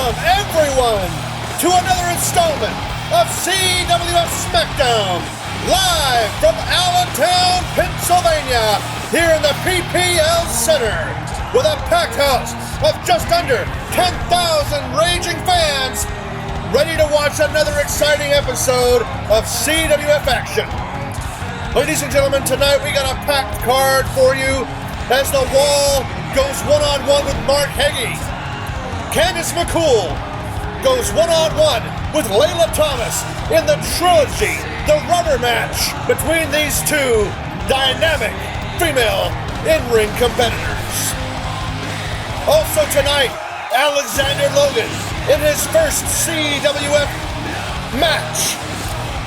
Welcome, everyone, to another installment of CWF SmackDown, live from Allentown, Pennsylvania, here in the PPL Center, with a packed house of just under 10,000 raging fans, ready to watch another exciting episode of CWF action. Ladies and gentlemen, tonight we got a packed card for you as the Wall goes one-on-one with Mark Heggie. Candice McCool goes one-on-one with Layla Thomas in the trilogy, the rubber match between these two dynamic female in-ring competitors. Also tonight, Alexander Logan in his first CWF match,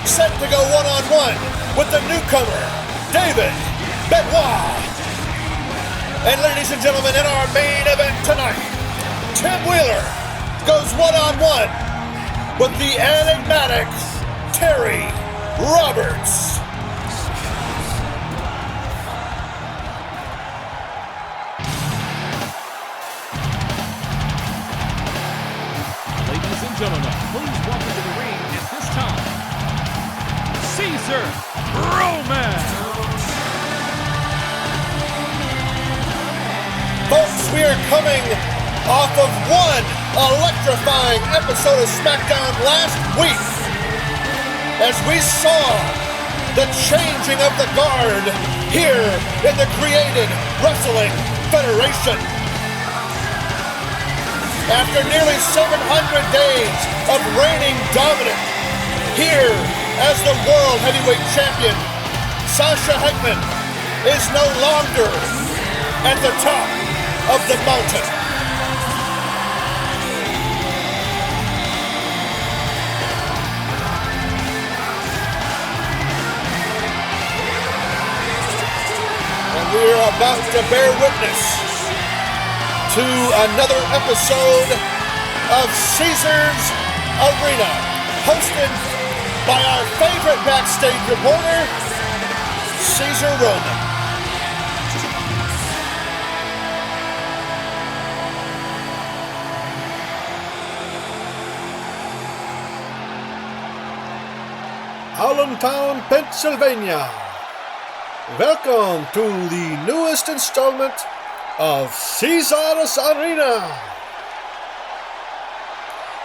set to go one-on-one with the newcomer, David Benoit. And ladies and gentlemen, in our main event tonight, Tim Wheeler goes one-on-one with the enigmatic Terry Roberts. Ladies and gentlemen, please welcome to the ring at this time, Caesar Roman. Folks, we are coming off of one electrifying episode of SmackDown last week as we saw the changing of the guard here in the Created Wrestling Federation. After nearly 700 days of reigning dominant here as the World Heavyweight Champion, Sasha Heckman is no longer at the top of the mountain. And we are about to bear witness to another episode of Caesar's Arena, hosted by our favorite backstage reporter, Caesar Roman. Allentown, Pennsylvania. Welcome to the newest installment of Caesar's Arena.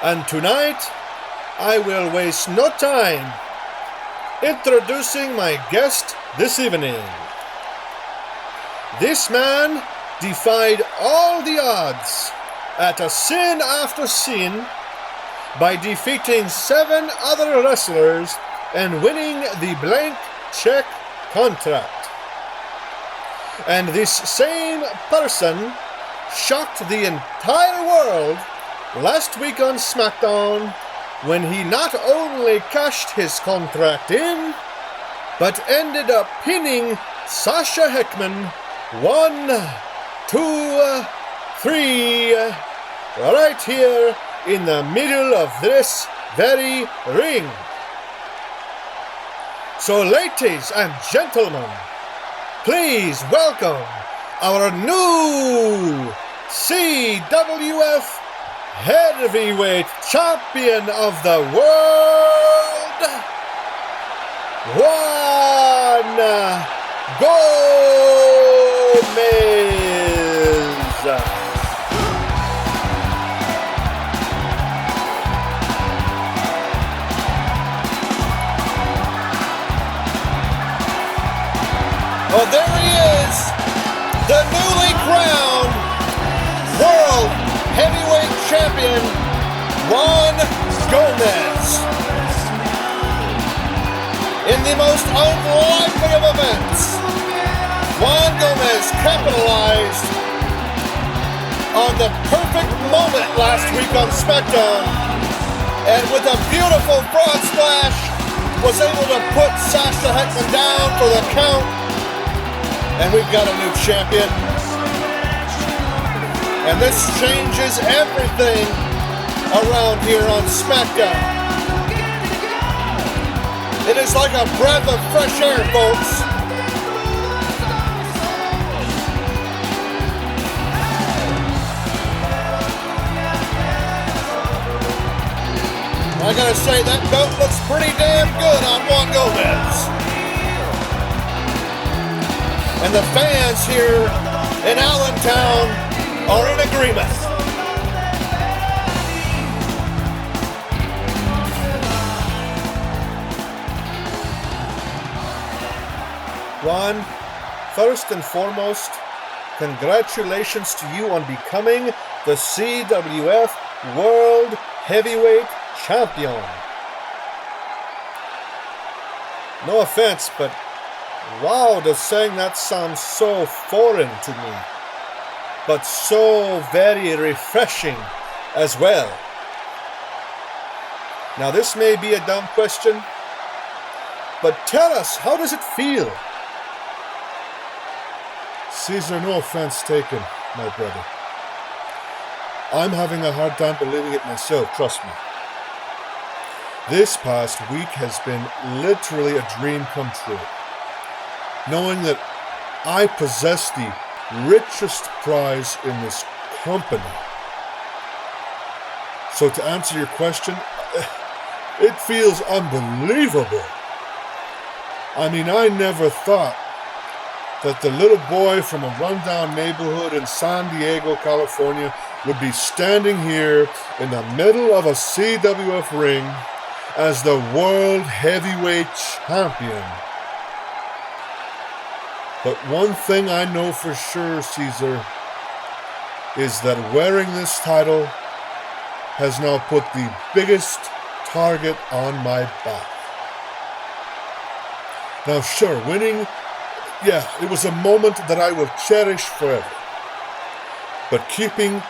And tonight, I will waste no time introducing my guest this evening. This man defied all the odds at a sin after sin by defeating 7 other wrestlers and winning the blank check contract. And this same person shocked the entire world last week on SmackDown when he not only cashed his contract in, but ended up pinning Sasha Heckman 1, 2, 3 right here in the middle of this very ring. So ladies and gentlemen, please welcome our new CWF Heavyweight Champion of the World, Juan Gomez. Well, there he is, the newly crowned World Heavyweight Champion, Juan Gomez. In the most unlikely of events, Juan Gomez capitalized on the perfect moment last week on SmackDown, and with a beautiful frog splash, was able to put Sasha Heckman down for the count. And we've got a new champion. And this changes everything around here on SmackDown. It is like a breath of fresh air, folks. I gotta say, that belt looks pretty damn good on Juan Gomez. And the fans here in Allentown are in agreement. Juan, first and foremost, congratulations to you on becoming the CWF World Heavyweight Champion. No offense, but wow, does saying that sound so foreign to me, but so very refreshing as well. Now this may be a dumb question, but tell us, how does it feel? Caesar, no offense taken, my brother. I'm having a hard time believing it myself, trust me. This past week has been literally a dream come true. Knowing that I possess the richest prize in this company. So to answer your question, it feels unbelievable. I mean, I never thought that the little boy from a rundown neighborhood in San Diego, California, would be standing here in the middle of a CWF ring as the World Heavyweight Champion. But one thing I know for sure, Caesar, is that wearing this title has now put the biggest target on my back. Now sure, winning, yeah, it was a moment that I will cherish forever. But keeping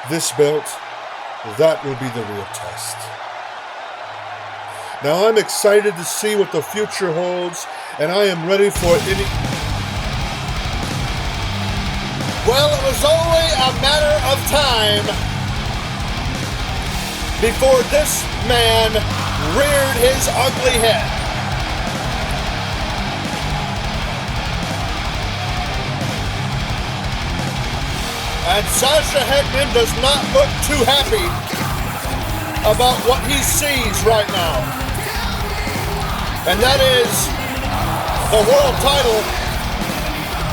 this belt, that will be the real test. Now I'm excited to see what the future holds, and I am ready for any... Well, it was only a matter of time before this man reared his ugly head. And Sasha Heckman does not look too happy about what he sees right now. And that is the world title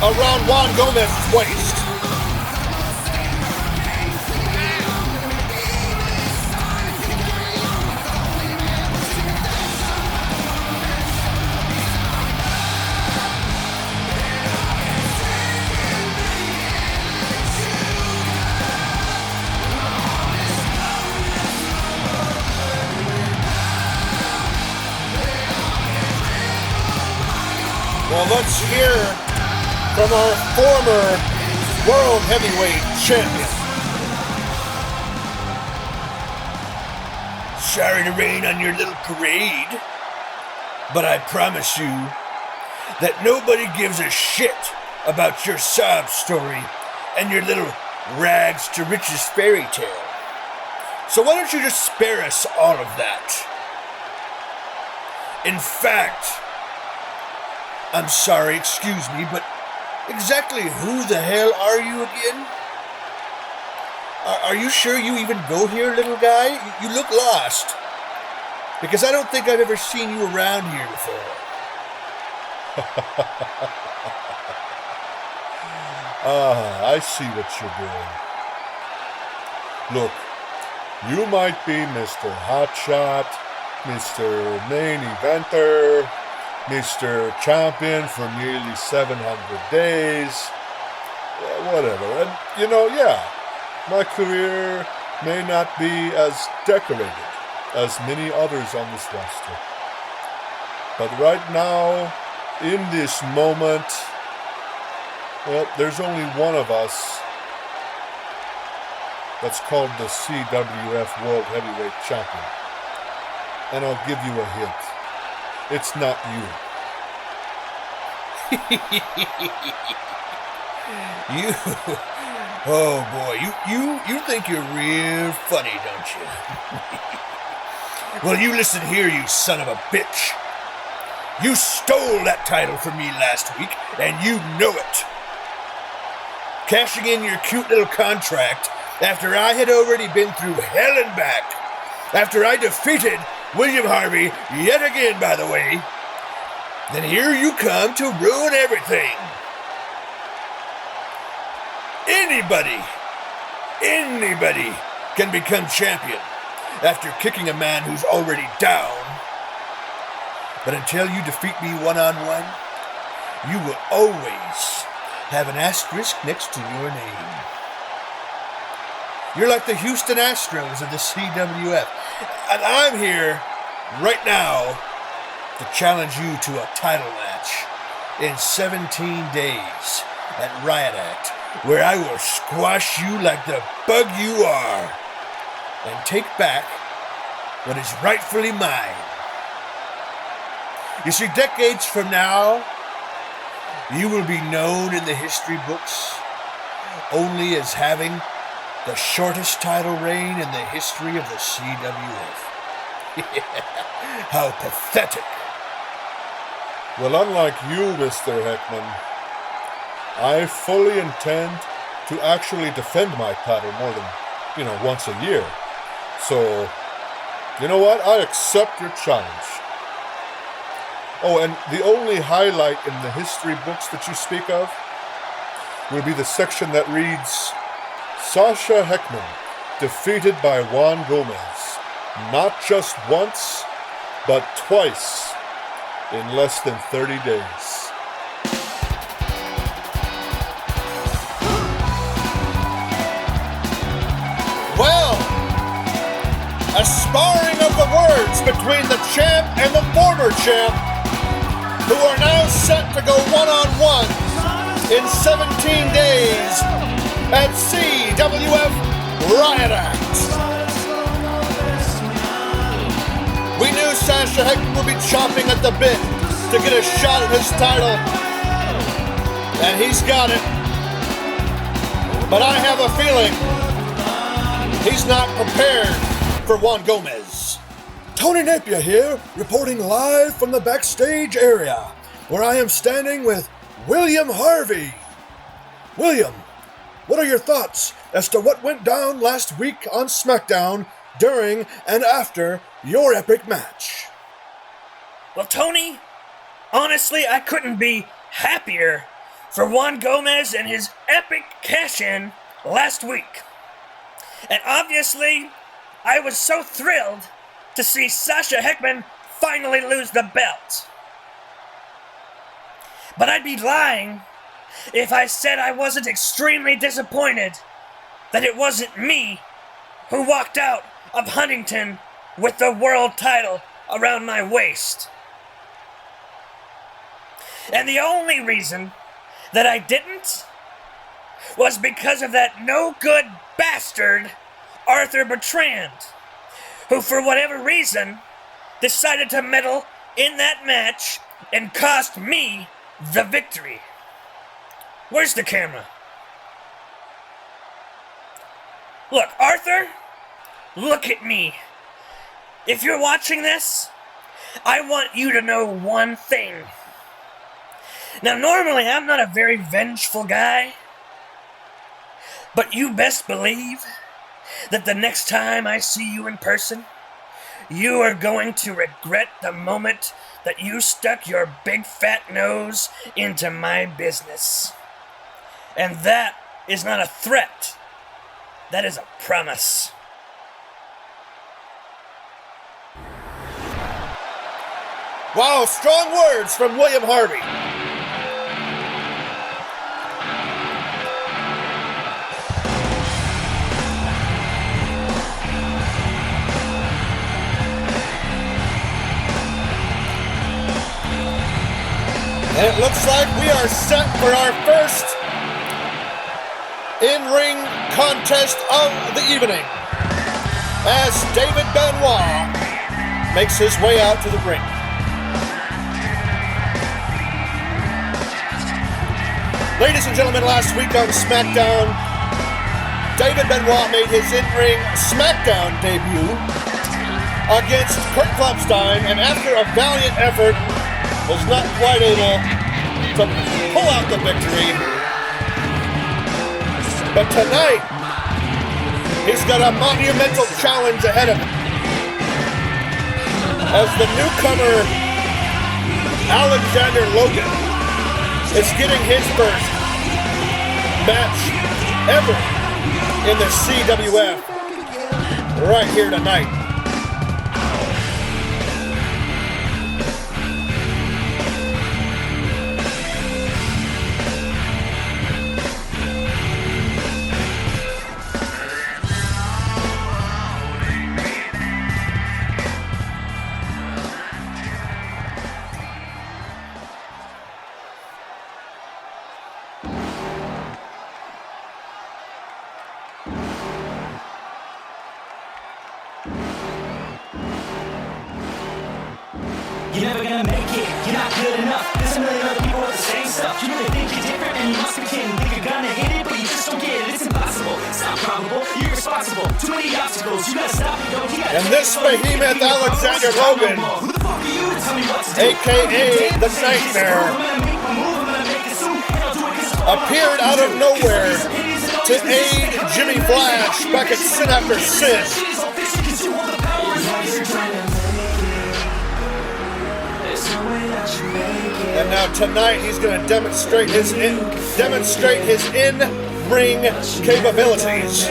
around Juan Gomez's waist. Well, let's hear from our former World Heavyweight Champion. Sorry to rain on your little parade, but I promise you that nobody gives a shit about your sob story and your little rags to riches fairy tale. So why don't you just spare us all of that? In fact, I'm sorry, excuse me, but exactly who the hell are you again? Are you sure you even go here, little guy? You look lost. Because I don't think I've ever seen you around here before. I see what you're doing. Look, you might be Mr. Hotshot, Mr. Main Eventer, Mr. Champion for nearly 700 days, whatever. And, you know, yeah, my career may not be as decorated as many others on this roster. But right now, in this moment, well, there's only one of us that's called the CWF World Heavyweight Champion. And I'll give you a hint. It's not you. Oh boy, you think you're real funny, don't you? Well, you listen here, you son of a bitch. You stole that title from me last week, and you know it. Cashing in your cute little contract after I had already been through hell and back, after I defeated William Harvey, yet again, by the way, then here you come to ruin everything. Anybody can become champion after kicking a man who's already down. But until you defeat me one-on-one, you will always have an asterisk next to your name. You're like the Houston Astros of the CWF. And I'm here right now to challenge you to a title match in 17 days at Riot Act, where I will squash you like the bug you are and take back what is rightfully mine. You see, decades from now, you will be known in the history books only as having the shortest title reign in the history of the CWF. How pathetic. Well, unlike you, Mr. Heckman, I fully intend to actually defend my title more than, once a year. So, you know what? I accept your challenge. Oh, and the only highlight in the history books that you speak of will be the section that reads, Sasha Heckman defeated by Juan Gomez, not just once, but twice in less than 30 days. Well, a sparring of the words between the champ and the former champ, who are now set to go one-on-one in 17 days at CWF Riot Act. We knew Sasha Heckman would be chomping at the bit to get a shot at his title, and he's got it. But I have a feeling he's not prepared for Juan Gomez. Tony Napier here, reporting live from the backstage area, where I am standing with William Harvey. William, what are your thoughts as to what went down last week on SmackDown during and after your epic match? Well, Tony, honestly, I couldn't be happier for Juan Gomez and his epic cash-in last week. And obviously, I was so thrilled to see Sasha Heckman finally lose the belt. But I'd be lying if I said I wasn't extremely disappointed that it wasn't me who walked out of Huntington with the world title around my waist. And the only reason that I didn't was because of that no-good bastard Arthur Bertrand, who for whatever reason decided to meddle in that match and cost me the victory. Where's the camera? Look, Arthur, look at me. If you're watching this, I want you to know one thing. Now, normally I'm not a very vengeful guy, but you best believe that the next time I see you in person, you are going to regret the moment that you stuck your big fat nose into my business. And that is not a threat. That is a promise. Wow, strong words from William Harvey. And it looks like we are set for our first in-ring contest of the evening, as David Benoit makes his way out to the ring. Ladies and gentlemen, last week on SmackDown, David Benoit made his in-ring SmackDown debut against Kurt Klopstein, and after a valiant effort, was not quite able to pull out the victory. But tonight, he's got a monumental challenge ahead of him. as the newcomer Alexander Logan is getting his first match ever in the CWF right here tonight. You're never gonna make it, you're not good enough. There's a million other people with the same stuff. You really think you're different and you must be kidding. Think you're gonna hit it, but you just don't get it. It's impossible, it's not probable, you're irresponsible. Too many obstacles, you gotta stop, you don't. And this behemoth Alexander Logan, Who the fuck are you to tell me what to do? aka the Nightmare, appeared out of nowhere to aid Jimmy Flash back at Sin After Sin. And now tonight he's going to demonstrate his in-ring capabilities.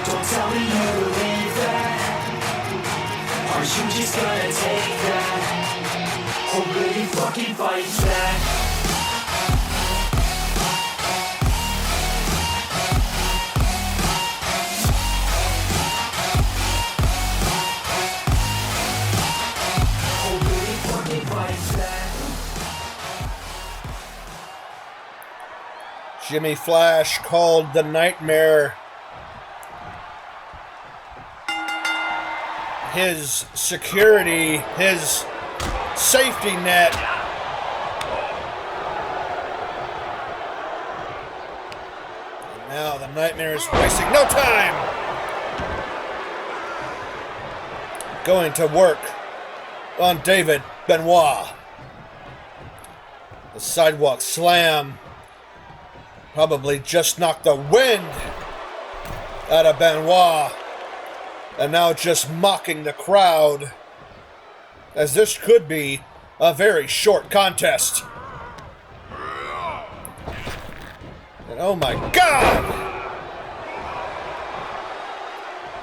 Don't tell me you believe that. Are you just gonna take that? Or really fucking fight back? Or really fucking fight back? Jimmy Flash called the Nightmare his security, his safety net. And now the Nightmare is wasting no time. Going to work on David Benoit. The sidewalk slam probably just knocked the wind out of Benoit. And now just mocking the crowd, as this could be a very short contest. And oh my God!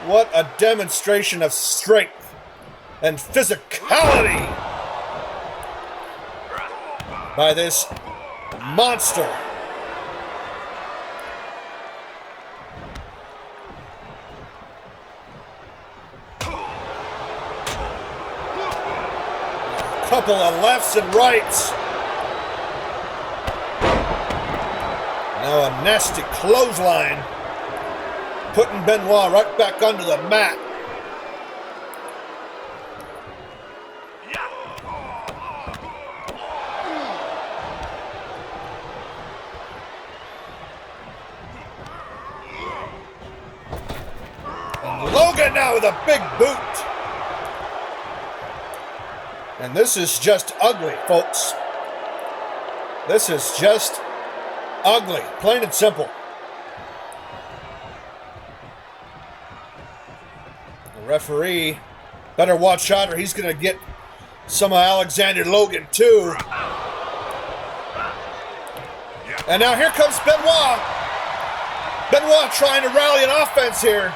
What a demonstration of strength and physicality by this monster. Couple of lefts and rights. Now a nasty clothesline, putting Benoit right back onto the mat. And Logan now with a big boot. And this is just ugly, folks. This is just ugly, plain and simple. The referee better watch out or he's going to get some of Alexander Logan too. And now here comes Benoit. Benoit trying to rally an offense here.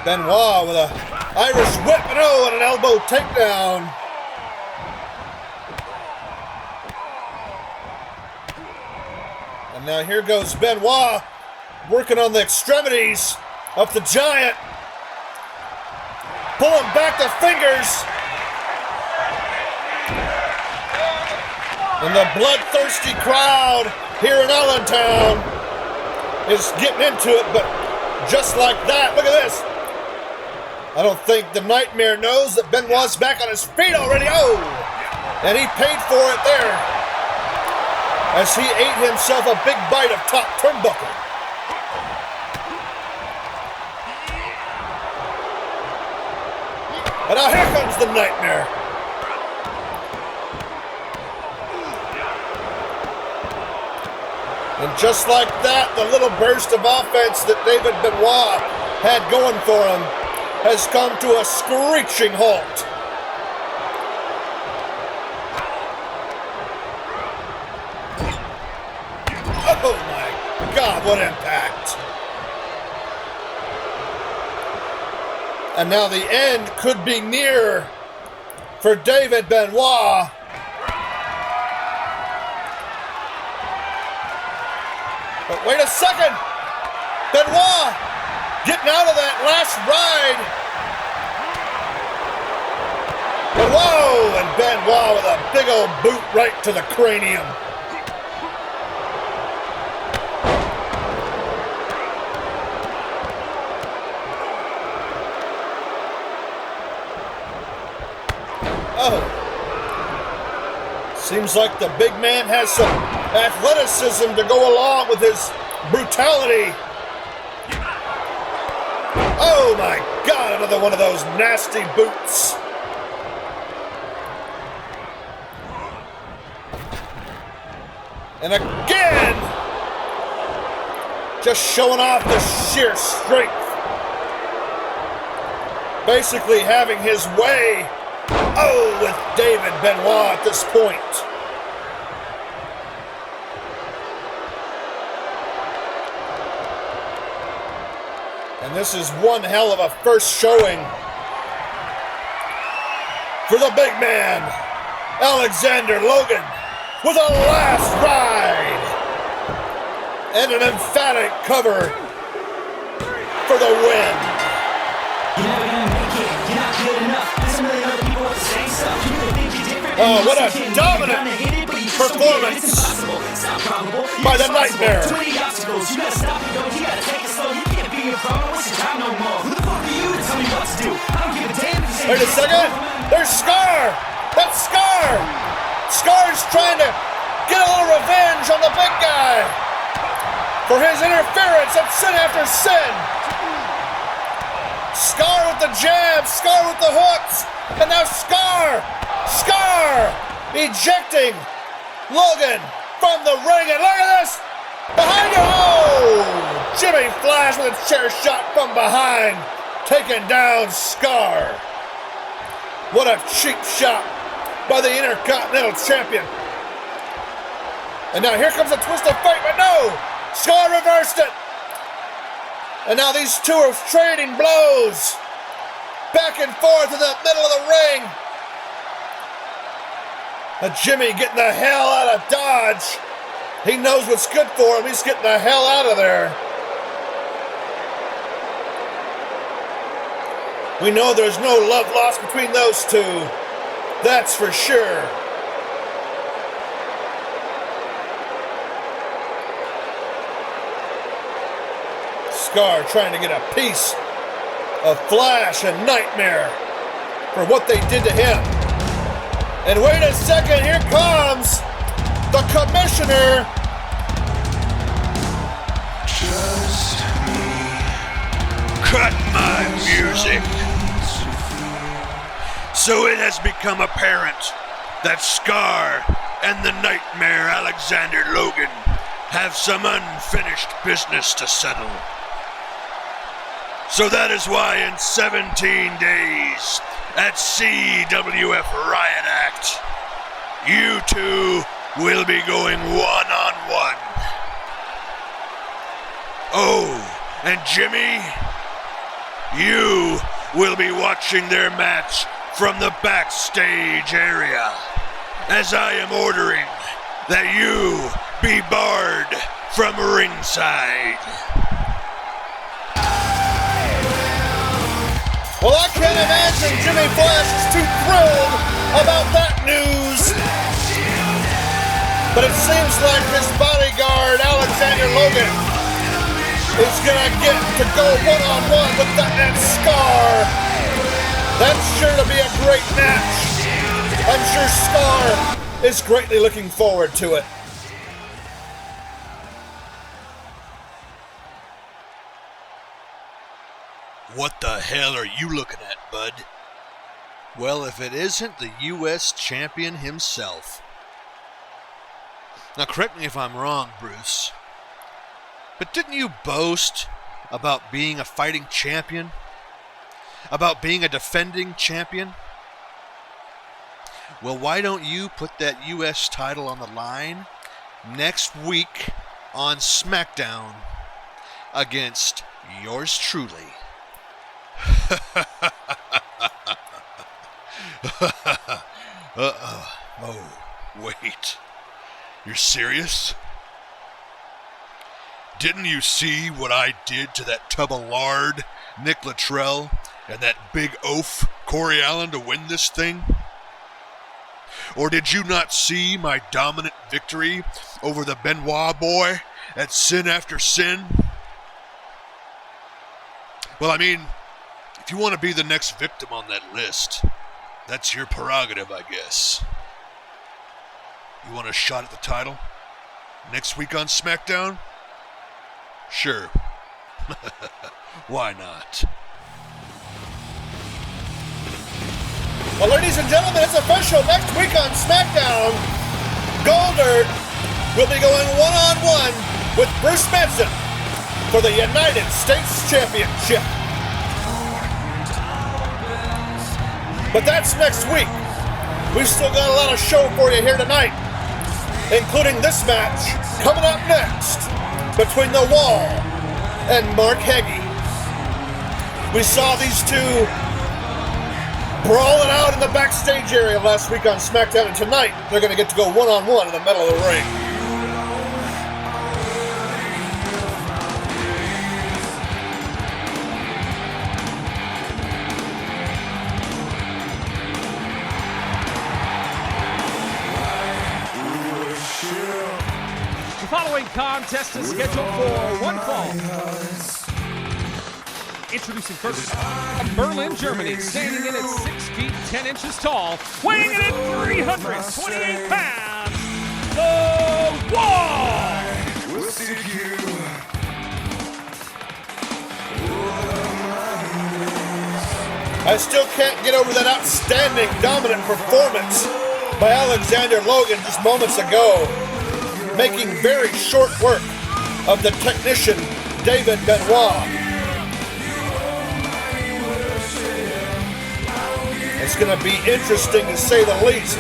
Benoit with a Irish whip and an elbow takedown. And now here goes Benoit working on the extremities of the Giant. Pulling back the fingers. And the bloodthirsty crowd here in Allentown is getting into it, but just like that, look at this. I don't think the Nightmare knows that Benoit's back on his feet already. Oh! And he paid for it there as he ate himself a big bite of top turnbuckle. And now here comes the Nightmare. And just like that, the little burst of offense that David Benoit had going for him has come to a screeching halt. Oh my God, what impact. And now the end could be near for David Benoit. But wait a second. Benoit getting out of that last ride. But whoa, and Benoit with a big old boot right to the cranium. Oh. Seems like the big man has some athleticism to go along with his brutality. Oh my God, another one of those nasty boots. And again, just showing off the sheer strength. Basically having his way, with David Benoit at this point. And this is one hell of a first showing for the big man, Alexander Logan, with a last ride and an emphatic cover for the win. You're never gonna make it, you're not good enough. There's a million other people with the same stuff. You really think you're different? Oh, what a dominant performance by the Nightmare. Too many obstacles, you gotta stop it, though. You gotta take it slow. You can't be a pro, don't waste your time no more. Who the fuck are you to tell me what to do? I don't give a damn if you say. Wait a second. There's Scar. That's Scar. Scar's trying to get a little revenge on the big guy for his interference of sin after sin. Scar with the jab, Scar with the hooks, and now Scar ejecting Logan from the ring. And look at this, behind you, oh! Jimmy Flash with a chair shot from behind, taking down Scar. What a cheap shot by the Intercontinental Champion. And now here comes a twist of fate, but no! Scar reversed it. And now these two are trading blows back and forth in the middle of the ring. And Jimmy getting the hell out of Dodge. He knows what's good for him. He's getting the hell out of there. We know there's no love lost between those two. That's for sure. Scar trying to get a piece of Flash and Nightmare for what they did to him. And wait a second, here comes the Commissioner. Just me. Cut my music. So it has become apparent that Scar and the Nightmare Alexander Logan have some unfinished business to settle. So that is why in 17 days at CWF Riot Act, you two will be going one-on-one. Oh, and Jimmy, you will be watching their match from the backstage area, as I am ordering that you be barred from ringside. Well, I can't imagine Jimmy Flash is too thrilled about that news. But it seems like his bodyguard, Alexander Logan, is gonna get to go one-on-one with that Scar. That's sure to be a great match. I'm sure Scar is greatly looking forward to it. What the hell are you looking at, bud? Well, if it isn't the U.S. champion himself. Now, correct me if I'm wrong, Bruce, But didn't you boast about being a fighting champion? About being a defending champion? Well, why don't you put that U.S. title on the line next week on SmackDown against yours truly? Oh, wait. You're serious? Didn't you see what I did to that tub of lard, Nick Luttrell, and that big oaf, Corey Allen, to win this thing? Or did you not see my dominant victory over the Benoit boy at Sin After Sin? Well, I mean, if you want to be the next victim on that list, that's your prerogative, I guess. You want a shot at the title? Next week on SmackDown? Sure. Why not? Well, ladies and gentlemen, it's official. Next week on SmackDown, Goldberg will be going one-on-one with Bruce Benson for the United States Championship. But that's next week. We've still got a lot of show for you here tonight, including this match coming up next between The Wall and Mark Heggie. We saw these two brawling out in the backstage area last week on SmackDown, and tonight they're going to get to go one-on-one in the middle of the ring. The following contest is scheduled for one fall. Introducing first, from Berlin, Germany, standing in at 6 feet 10 inches tall, weighing in at 328 pounds, The Wall! We'll seek you. I still can't get over that outstanding, dominant performance by Alexander Logan just moments ago, making very short work of the technician David Benoit. It's going to be interesting to say the least,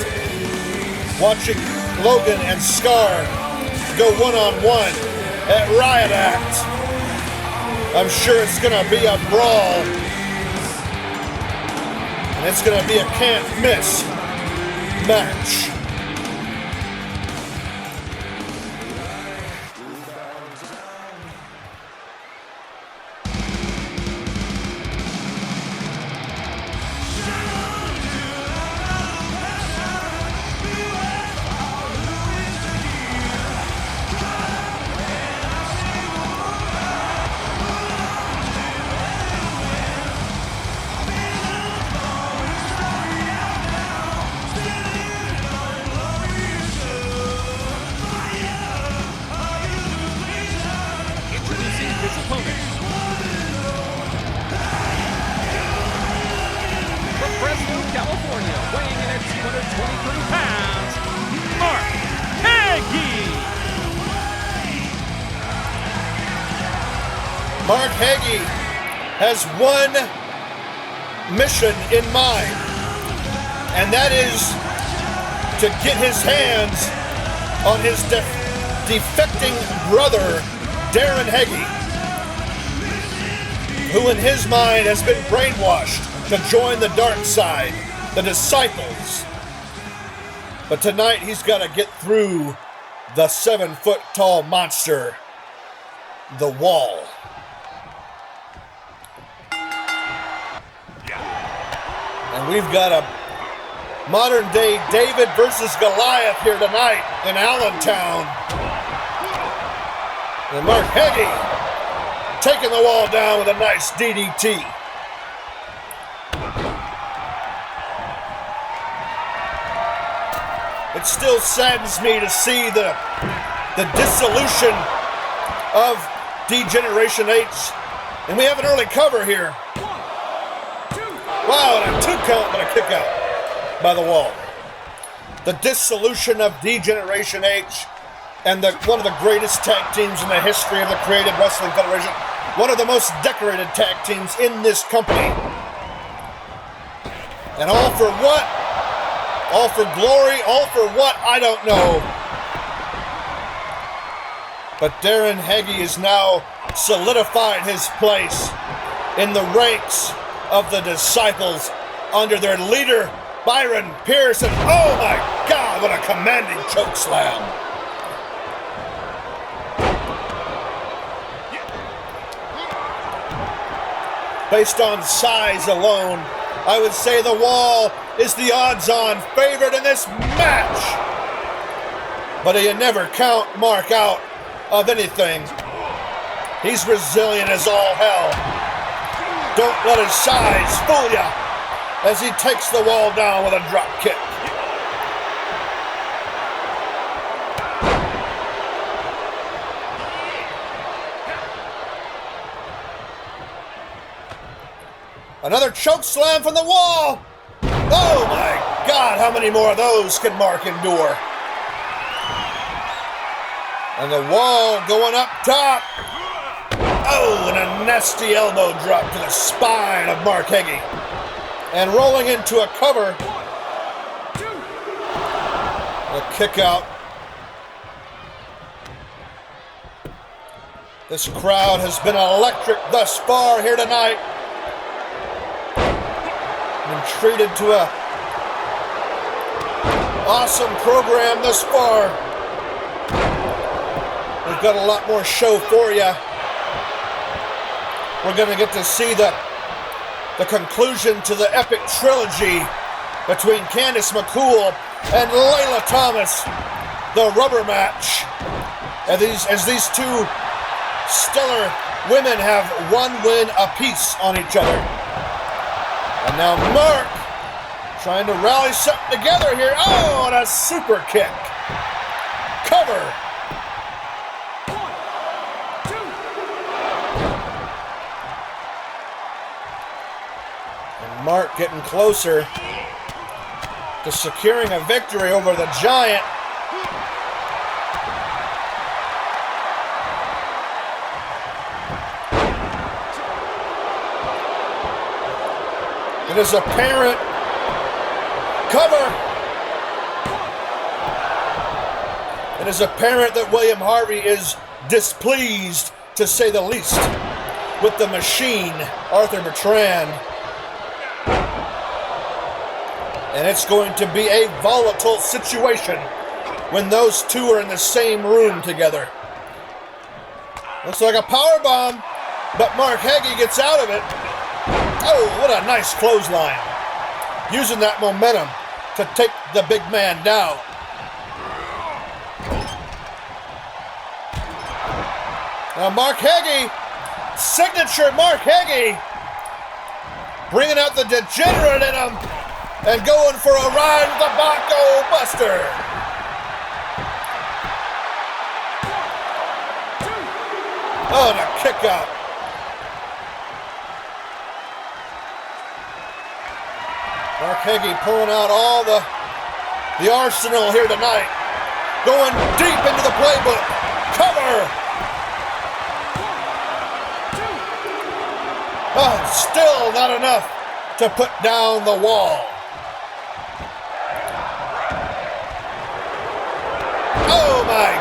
watching Logan and Scar go one-on-one at Riot Act. I'm sure it's going to be a brawl, and it's going to be a can't-miss match. California, weighing in at 223 pounds, Mark Heggie. Mark Heggie has one mission in mind, and that is to get his hands on his defecting brother, Darren Heggie, who in his mind has been brainwashed to join the dark side, the disciples. But tonight he's got to get through the 7-foot-tall monster, The Wall. And we've got a modern-day David versus Goliath here tonight in Allentown. And Mark Heggie taking The Wall down with a nice DDT. It still saddens me to see the dissolution of D-Generation H. And we have an early cover here. Wow, and a 2 count, but a kick out by The Wall. The dissolution of D-Generation H and one of the greatest tag teams in the history of the Creative Wrestling Federation. One of the most decorated tag teams in this company. And all for what? All for glory? All for what? I don't know. But Darren Hagee has now solidified his place in the ranks of the disciples under their leader, Byron Pearson. Oh my God, what a commanding choke slam. Based on size alone, I would say the Wall is the odds-on favorite in this match. But you never count Mark out of anything. He's resilient as all hell. Don't let his size fool ya as he takes the Wall down with a drop kick. Another choke slam from the Wall. Oh my God, how many more of those can Mark endure? And the Wall going up top. Oh, and a nasty elbow drop to the spine of Mark Hagee. And rolling into a cover. A kick out. This crowd has been electric thus far here tonight. Been treated to a awesome program thus far. We've got a lot more show for you. We're going to get to see the conclusion to the epic trilogy between Candice McCool and Layla Thomas, the rubber match. As these two stellar women have one win apiece on each other. And now Mark trying to rally something together here. Oh, and a super kick. Cover. And Mark getting closer to securing a victory over the Giant. It is apparent. Cover. It is apparent that William Harvey is displeased, to say the least, with the machine, Arthur Bertrand. And it's going to be a volatile situation when those two are in the same room together. Looks like a powerbomb, but Mark Hagee gets out of it. Oh, what a nice clothesline. Using that momentum to take the big man down. Now Mark Hagee, signature Mark Hagee, bringing out the degenerate in him and going for a ride with the Bonko Buster. Oh, and a kick out. Mark Hagee pulling out all the arsenal here tonight. Going deep into the playbook. Cover. Oh, still not enough to put down the Wall. Oh my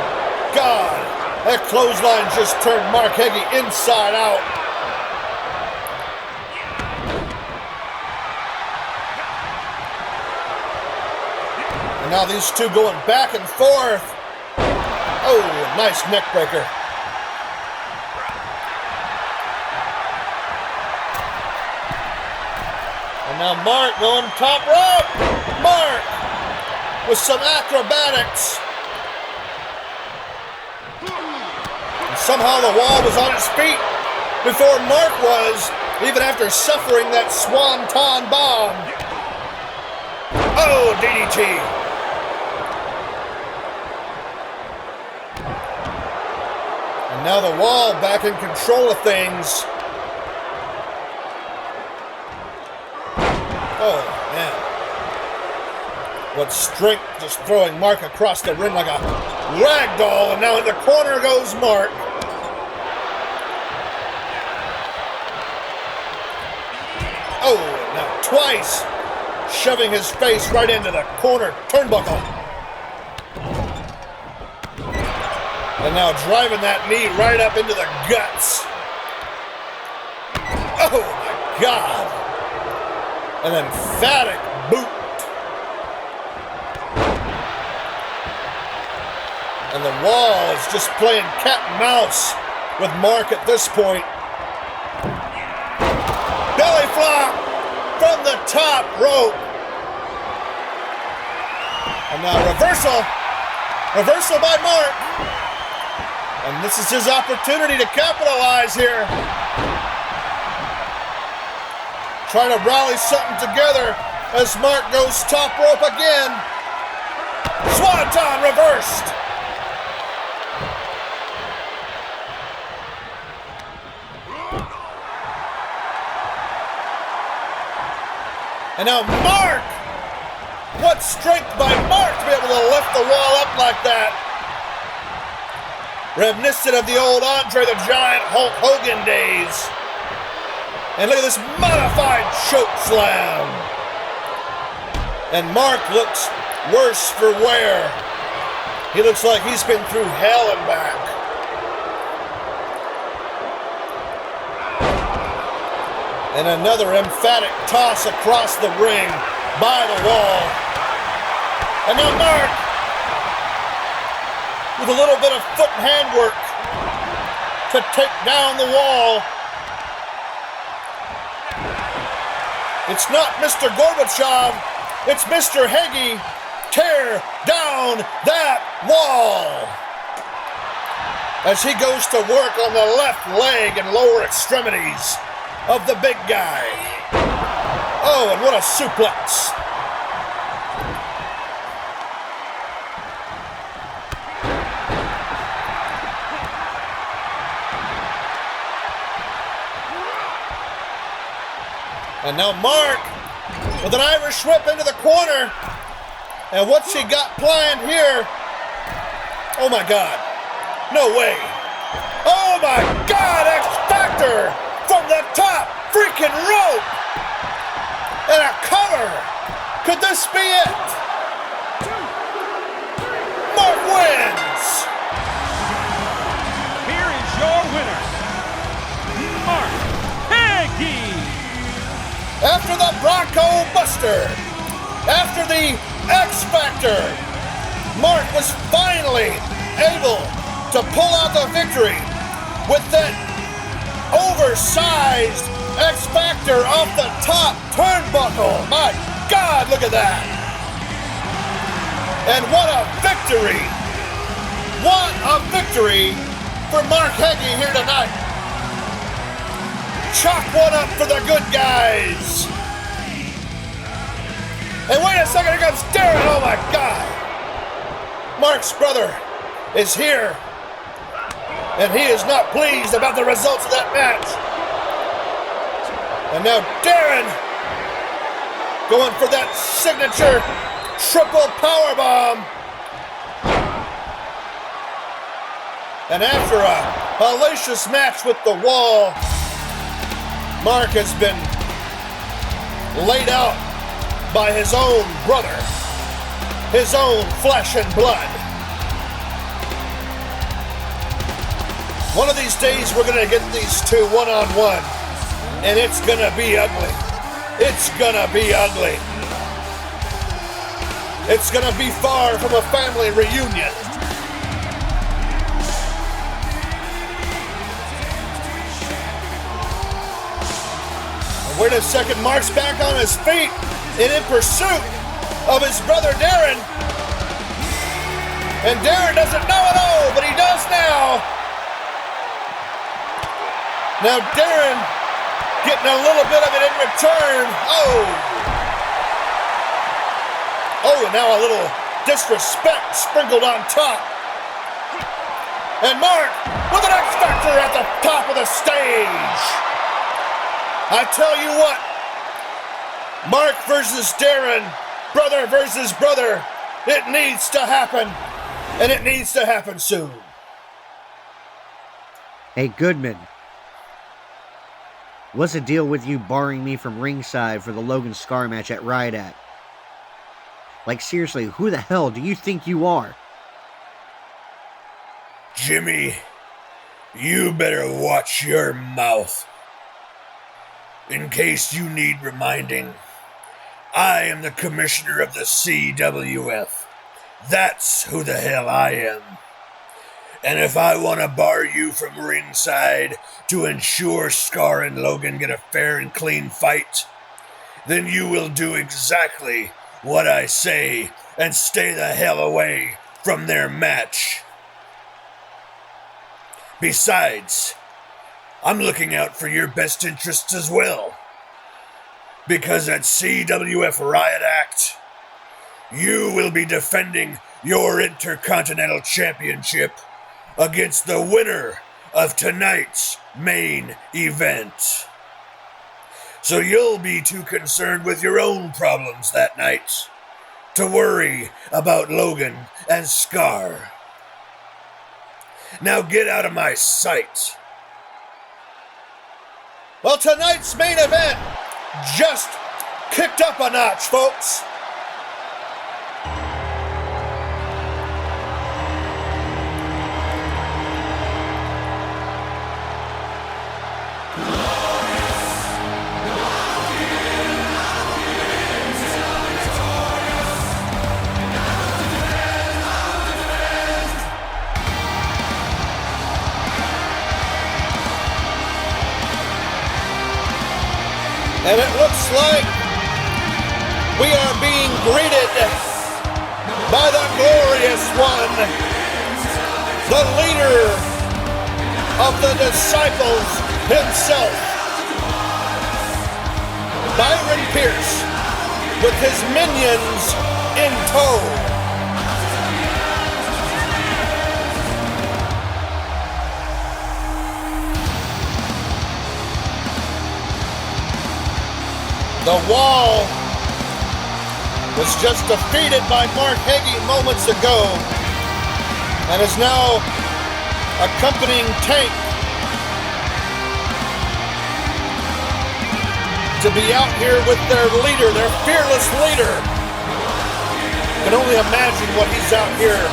God. That clothesline just turned Mark Hagee inside out. Now these two going back and forth. Oh, nice neck breaker. And now Mark going top rope. Mark with some acrobatics. And somehow the Wall was on its feet before Mark was, even after suffering that swanton bomb. Oh, DDT. Now the Wall back in control of things. Oh, man. What strength, just throwing Mark across the ring like a ragdoll, and now in the corner goes Mark. Oh, now twice shoving his face right into the corner turnbuckle. And now driving that knee right up into the guts. Oh my God. An emphatic boot. And the wall is just playing cat and mouse with Mark at this point. Belly flop from the top rope. And now reversal. Reversal by Mark. And this is his opportunity to capitalize here. Trying to rally something together as Mark goes top rope again. Swanton reversed. And now Mark! What strength by Mark to be able to lift the wall up like that. Reminiscent of the old Andre the Giant Hulk Hogan days. And look at this modified choke slam. And Mark looks worse for wear. He looks like he's been through hell and back. And another emphatic toss across the ring by the wall. And now Mark, with a little bit of foot and hand work to take down the wall. It's not Mr. Gorbachev, it's Mr. Hagee. Tear down that wall. As he goes to work on the left leg and lower extremities of the big guy. Oh, and what a suplex. And now Mark with an Irish whip into the corner. And what's he got planned here? Oh my God. No way. Oh my God, X Factor from the top freaking rope. And a cover. Could this be it? Mark wins. Here is your winner, Mark Hagee. After the Bronco Buster, after the X Factor, Mark was finally able to pull out the victory with that oversized X Factor off the top turnbuckle. My God, look at that. And what a victory. What a victory for Mark Hagee here tonight. Chalk one up for the good guys. And wait a second, here comes Darren. Oh my God. Mark's brother is here. And he is not pleased about the results of that match. And now Darren going for that signature triple powerbomb. And after a hellacious match with the wall, Mark has been laid out by his own brother, his own flesh and blood. One of these days we're gonna get these two one-on-one, and it's gonna be ugly. It's gonna be ugly. It's gonna be far from a family reunion. Wait a second, Mark's back on his feet and in pursuit of his brother Darren. And Darren doesn't know it all, but he does now. Now Darren getting a little bit of it in return. Oh, and now a little disrespect sprinkled on top. And Mark with an X Factor at the top of the stage. I tell you what, Mark versus Darren, brother versus brother, it needs to happen. And it needs to happen soon. Hey, Goodman. What's the deal with you barring me from ringside for the Logan Scar match at Riot Act? Like, seriously, who the hell do you think you are? Jimmy, you better watch your mouth. In case you need reminding, I am the commissioner of the CWF. That's who the hell I am. And if I want to bar you from ringside to ensure Scar and Logan get a fair and clean fight, then you will do exactly what I say and stay the hell away from their match. Besides, I'm looking out for your best interests as well. Because at CWF Riot Act, you will be defending your Intercontinental Championship against the winner of tonight's main event. So you'll be too concerned with your own problems that night to worry about Logan and Scar. Now get out of my sight. Well, tonight's main event just kicked up a notch, folks. And it looks like we are being greeted by the glorious one, the leader of the disciples himself, Byron Pierce, with his minions in tow. The Wall was just defeated by Mark Hagee moments ago and is now accompanying Tank to be out here with their leader, their fearless leader. Can only imagine what he's out here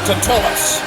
to tell us.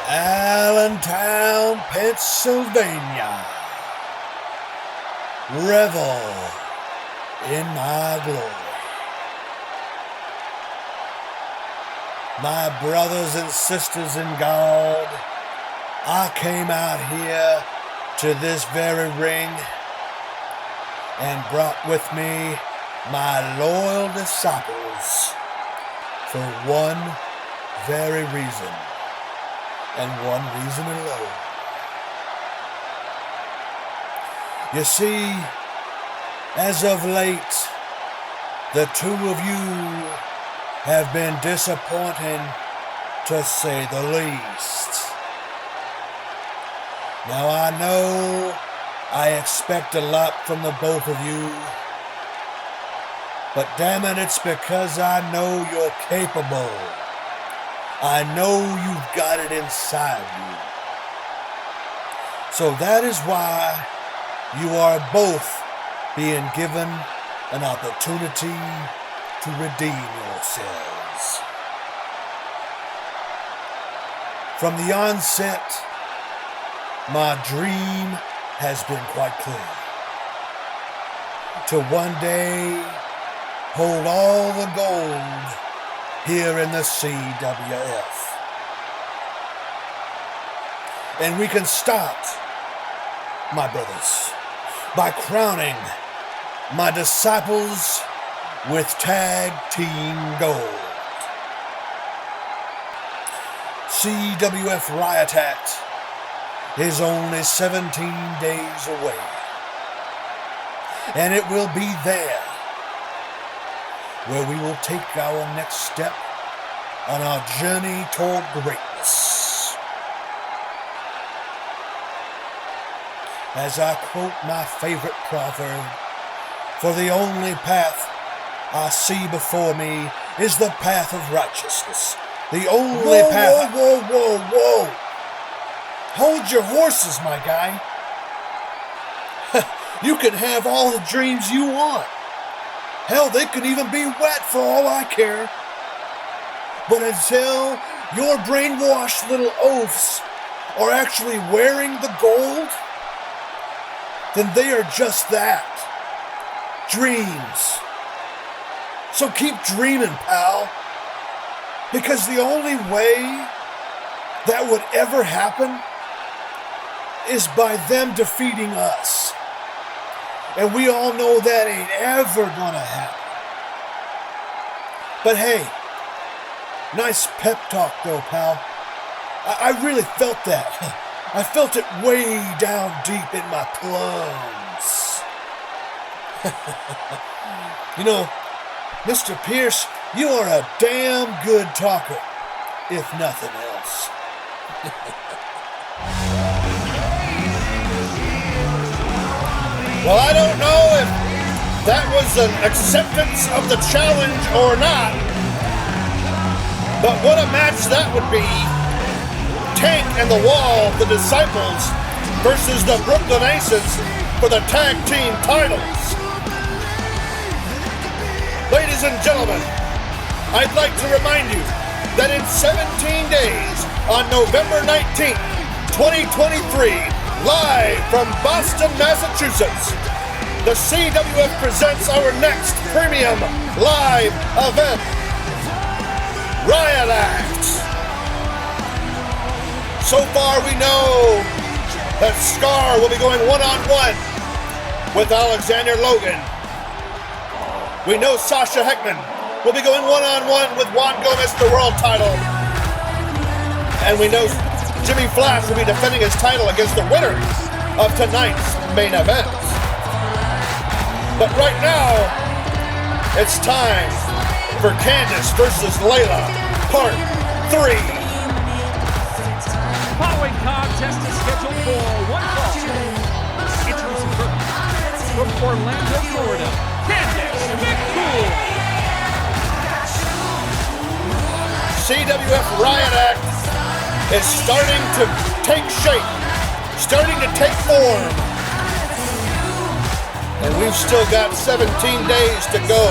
Allentown, Pennsylvania. Revel in my glory. My brothers and sisters in God, I came out here to this very ring and brought with me my loyal disciples for one very reason. And one reason alone. You see, as of late, the two of you have been disappointing, to say the least. Now I know I expect a lot from the both of you, but damn it, it's because I know you're capable. I know you've got it inside you. So that is why you are both being given an opportunity to redeem yourselves. From the onset, my dream has been quite clear. To one day hold all the gold here in the CWF. And we can start, my brothers, by crowning my disciples with tag team gold. CWF Riot Act is only 17 days away, and it will be there where we will take our next step on our journey toward greatness. As I quote my favorite proverb, for the only path I see before me is the path of righteousness. The only path... Whoa. Hold your horses, my guy. You can have all the dreams you want. Hell, they could even be wet for all I care. But until your brainwashed little oafs are actually wearing the gold, then they are just that. Dreams. So keep dreaming, pal. Because the only way that would ever happen is by them defeating us. And we all know that ain't ever gonna happen. But hey, nice pep talk though, pal. I really felt that. I felt it way down deep in my plums. You know, Mr. Pierce, you are a damn good talker, if nothing else. Well, I don't know if that was an acceptance of the challenge or not, but what a match that would be. Tank and the Wall, the Disciples, versus the Brooklyn Aces for the tag team titles. Ladies and gentlemen, I'd like to remind you that in 17 days, on November 19th, 2023, live from Boston, Massachusetts, the CWF presents our next premium live event, Riot Act. So far we know that Scar will be going one-on-one with Alexander Logan. We know Sasha Heckman will be going one-on-one with Juan Gomez for the world title. And we know Jimmy Flash will be defending his title against the winner of tonight's main event. But right now, it's time for Candice versus Layla, Part 3. Following contest is scheduled for one fall. Introducing from Orlando, Florida, Candice McCool. CWF Riot Act is starting to take shape, starting to take form. And we've still got 17 days to go.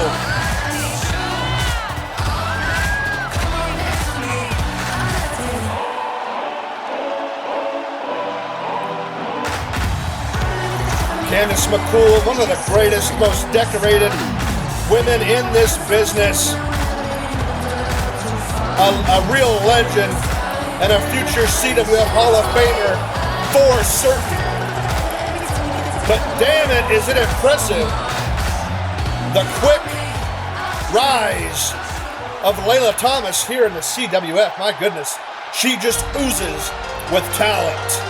Candice McCool, one of the greatest, most decorated women in this business. A real legend and a future CWF Hall of Famer for certain. But damn it, is it impressive. The quick rise of Layla Thomas here in the CWF. My goodness, she just oozes with talent.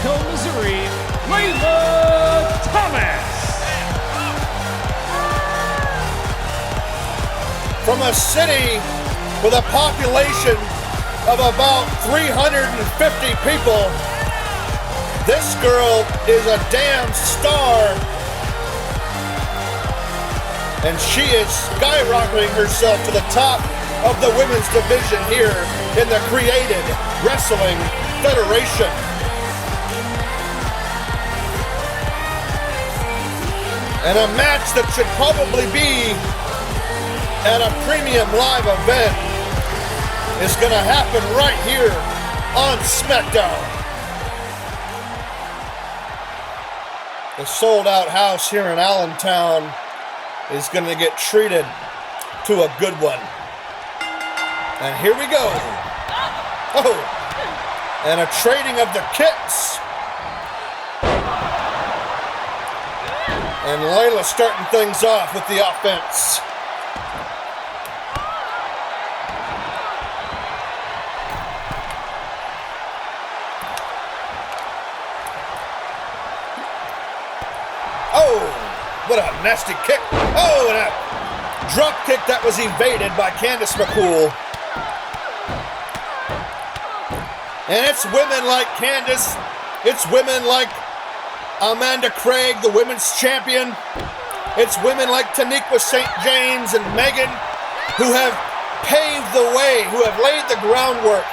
Missouri, Layla Thomas. From a city with a population of about 350 people, this girl is a damn star. And she is skyrocketing herself to the top of the women's division here in the Created Wrestling Federation. And a match that should probably be at a premium live event is going to happen right here on SmackDown. The sold-out house here in Allentown is going to get treated to a good one. And here we go. Oh, and a trading of the kicks. And Layla starting things off with the offense. Oh, what a nasty kick. Oh, and a drop kick that was evaded by Candice McCool. And it's women like Candice. It's women like Amanda Craig, the women's champion. It's women like Taniqua St. James and Megan who have paved the way, who have laid the groundwork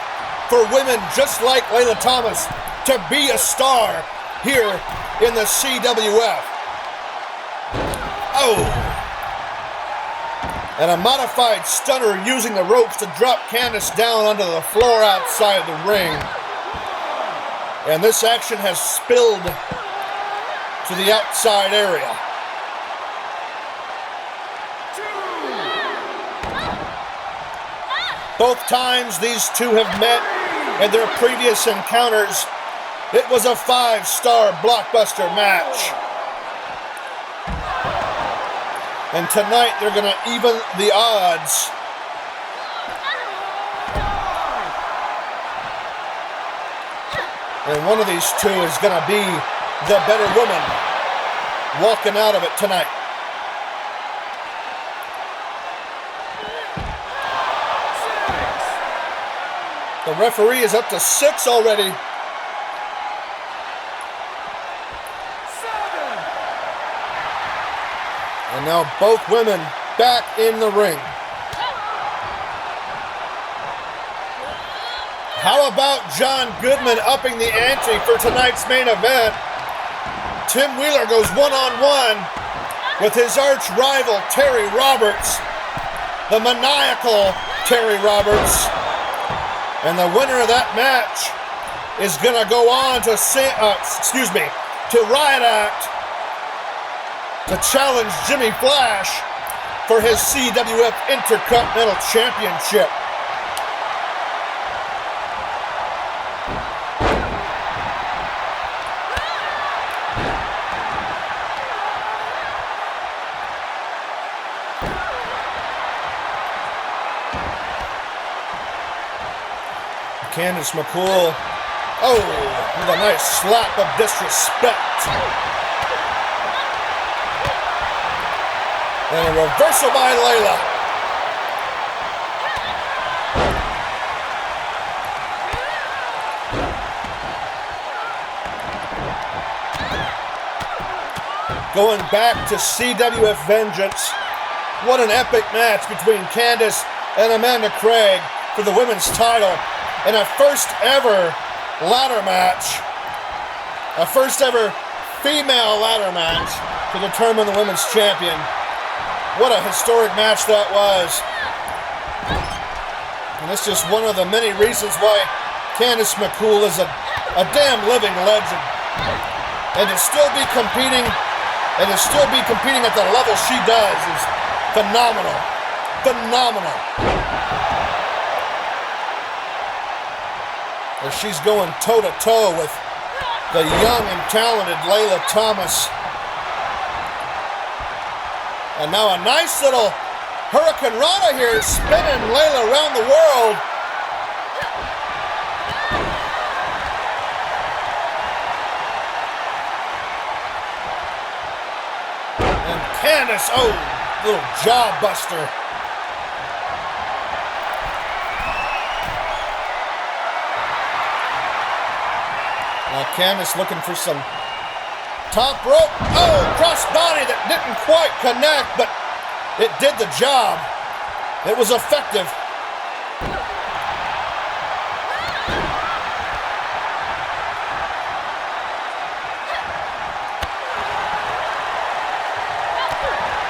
for women just like Layla Thomas to be a star here in the CWF. Oh! And a modified stunner using the ropes to drop Candice down onto the floor outside the ring. And this action has spilled to the outside area. Both times these two have met in their previous encounters, it was a 5-star blockbuster match. And tonight they're going to even the odds. And one of these two is going to be the better woman walking out of it tonight. The referee is up to 6 already. And now both women back in the ring. How about John Goodman upping the ante for tonight's main event? Tim Wheeler goes one-on-one with his arch rival Terry Roberts, the maniacal Terry Roberts. And the winner of that match is going to go on to Riot Act to challenge Jimmy Flash for his CWF Intercontinental Championship. Candice McCool, with a nice slap of disrespect. And a reversal by Layla. Going back to CWF Vengeance. What an epic match between Candice and Amanda Craig for the women's title. In a first ever ladder match. A first ever female ladder match to determine the women's champion. What a historic match that was. And it's just one of the many reasons why Candice McCool is a damn living legend. And to still be competing at the level she does is phenomenal. Phenomenal. As she's going toe-to-toe with the young and talented Layla Thomas. And now a nice little Hurricane Rana here, spinning Layla around the world. And Candice, little jaw buster. Now Candice looking for some top rope. Cross body that didn't quite connect, but it did the job. It was effective.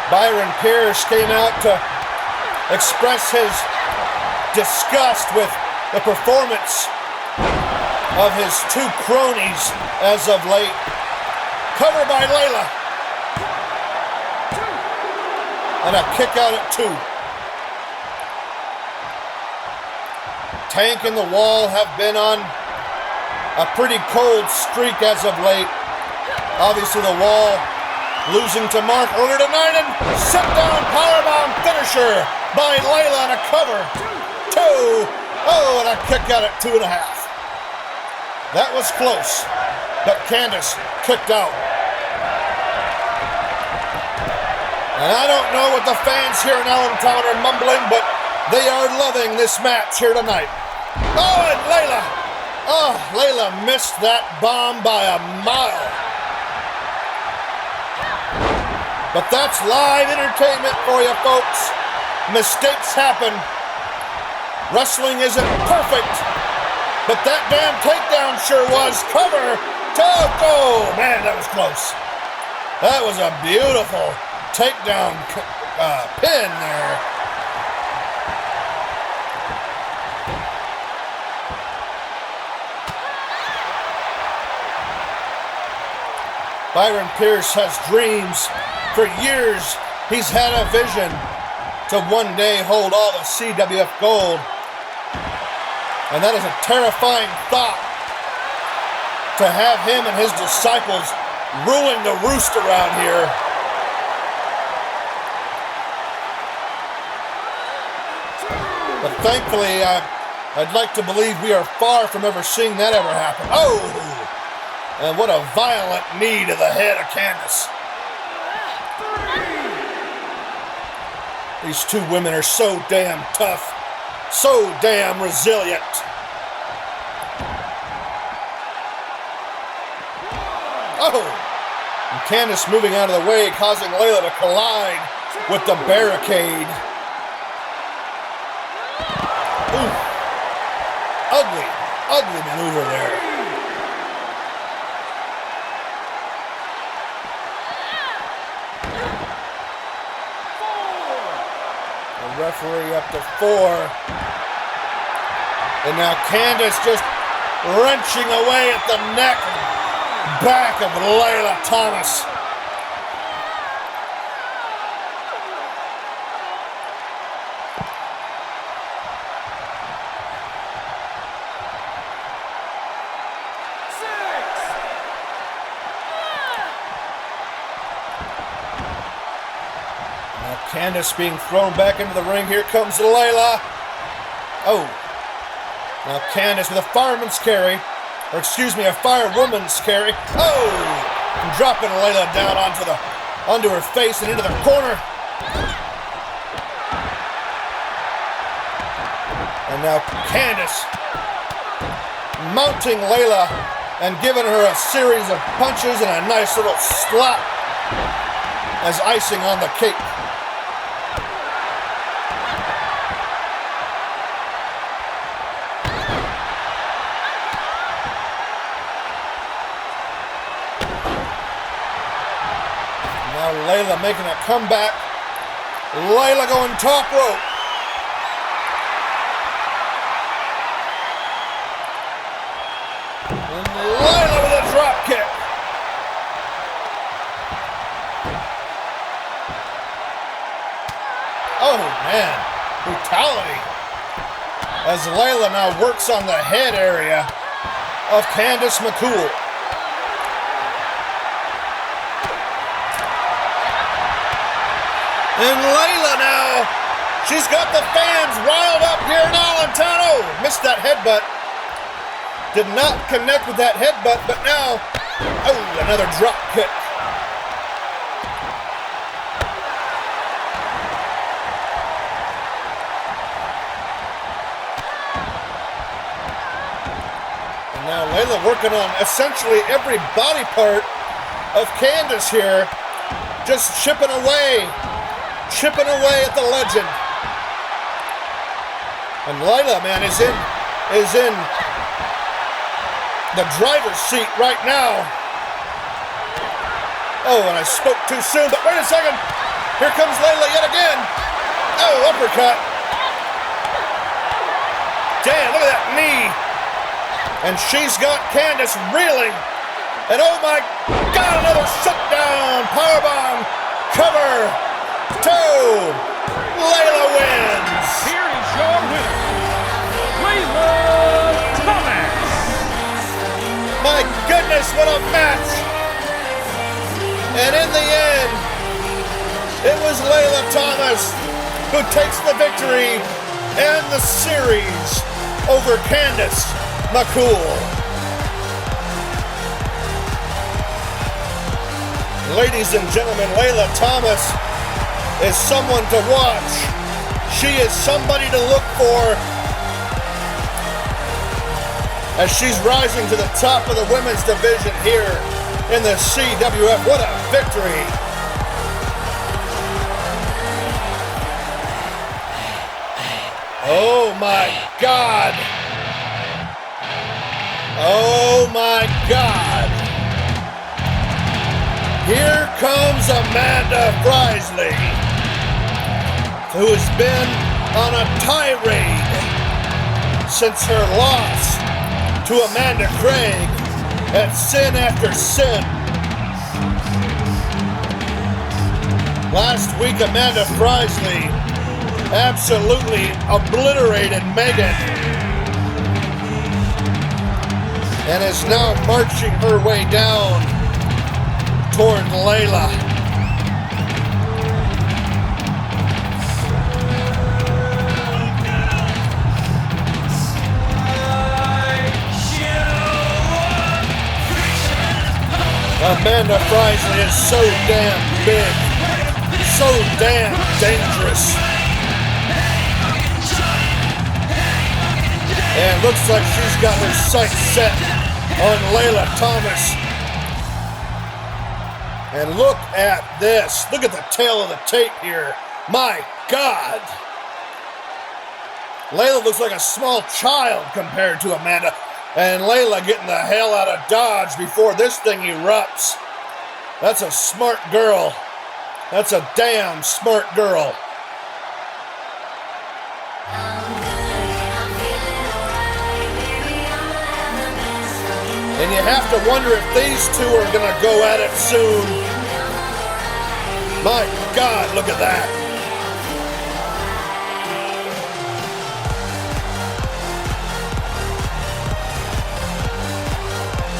Byron Pierce came out to express his disgust with the performance of his two cronies as of late. Cover by Layla. And a kick out at 2. Tank and the Wall have been on a pretty cold streak as of late. Obviously the Wall losing to Mark earlier tonight, and sit down powerbomb finisher by Layla and a cover. 2. Oh, and a kick out at 2.5. That was close, but Candice kicked out. And I don't know what the fans here in Allentown are mumbling, but they are loving this match here tonight. Oh, and Layla. Oh, Layla missed that bomb by a mile. But that's live entertainment for you, folks. Mistakes happen. Wrestling isn't perfect, but that damn takedown sure was. Cover to go. Man, that was close. That was a beautiful takedown pin there. Byron Pierce has dreams. For years, he's had a vision to one day hold all the CWF gold. And that is a terrifying thought, to have him and his disciples ruling the roost around here. But thankfully, I'd like to believe we are far from ever seeing that ever happen. Oh! And what a violent knee to the head of Candice. These two women are so damn tough, so damn resilient. Oh! And Candice moving out of the way, causing Layla to collide with the barricade. Ooh. Ugly maneuver there. Referee up to 4. And now Candice just wrenching away at the neck and back of Layla Thomas. Candice being thrown back into the ring. Here comes Layla. Oh. Now Candice with a fireman's carry. Or excuse me, a firewoman's carry. Oh! And dropping Layla down onto her face and into the corner. And now Candice mounting Layla and giving her a series of punches and a nice little slap as icing on the cake. Layla making a comeback. Layla going top rope. And Layla with a drop kick. Oh man, brutality. As Layla now works on the head area of Candice McCool. And Layla now, she's got the fans riled up here in Allentown. Oh, missed that headbutt. Did not connect with that headbutt, but now, oh, another drop kick. And now Layla working on essentially every body part of Candice here, just chipping away at the legend. And Layla, man, is in the driver's seat right now. Oh, and I spoke too soon, but wait a second. Here comes Layla yet again. Oh, uppercut. Damn, look at that knee. And she's got Candice reeling. And oh my God, another shutdown. Powerbomb. Cover. 2. Layla wins. Here is your winner, Layla Thomas. My goodness, what a match. And in the end, it was Layla Thomas who takes the victory and the series over Candice McCool. Ladies and gentlemen, Layla Thomas is someone to watch. She is somebody to look for as she's rising to the top of the women's division here in the CWF. What a victory! Oh my God! Oh my God! Here comes Amanda Frisley, who has been on a tirade since her loss to Amanda Craig at Sin After Sin. Last week, Amanda Frisley absolutely obliterated Megan and is now marching her way down toward Layla. Amanda Frisley is so damn big, so damn dangerous. And looks like she's got her sights set on Layla Thomas. And look at this. Look at the tail of the tape here. My God. Layla looks like a small child compared to Amanda. And Layla getting the hell out of Dodge before this thing erupts. That's a smart girl. That's a damn smart girl. And you have to wonder if these two are going to go at it soon. My God, look at that.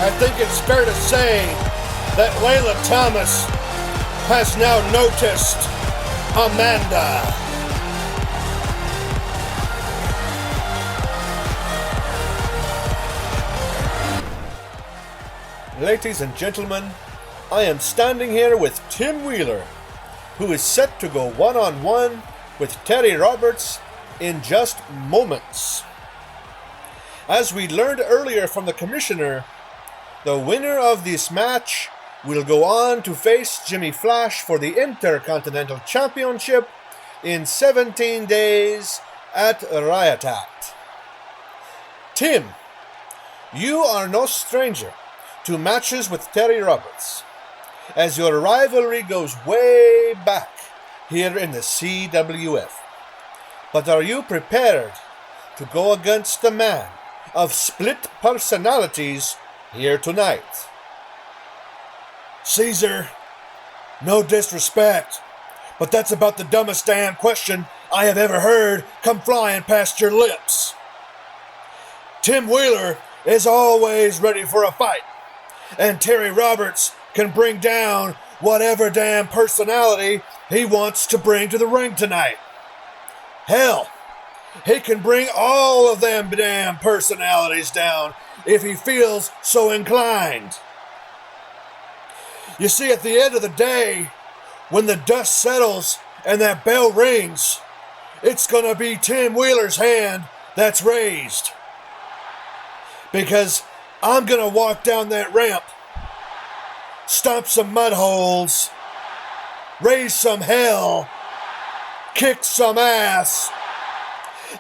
I think it's fair to say that Layla Thomas has now noticed Amanda. Ladies and gentlemen, I am standing here with Tim Wheeler, who is set to go one-on-one with Terry Roberts in just moments. As we learned earlier from the commissioner, the winner of this match will go on to face Jimmy Flash for the Intercontinental Championship in 17 days at Riot Act. Tim, you are no stranger to matches with Terry Roberts, as your rivalry goes way back here in the CWF. But are you prepared to go against the man of split personalities here tonight? Caesar, no disrespect, but that's about the dumbest damn question I have ever heard come flying past your lips. Tim Wheeler is always ready for a fight, and Terry Roberts can bring down whatever damn personality he wants to bring to the ring tonight. Hell, he can bring all of them damn personalities down if he feels so inclined. You see, at the end of the day, when the dust settles and that bell rings, it's gonna be Tim Wheeler's hand that's raised. Because I'm gonna walk down that ramp, stomp some mud holes, raise some hell, kick some ass,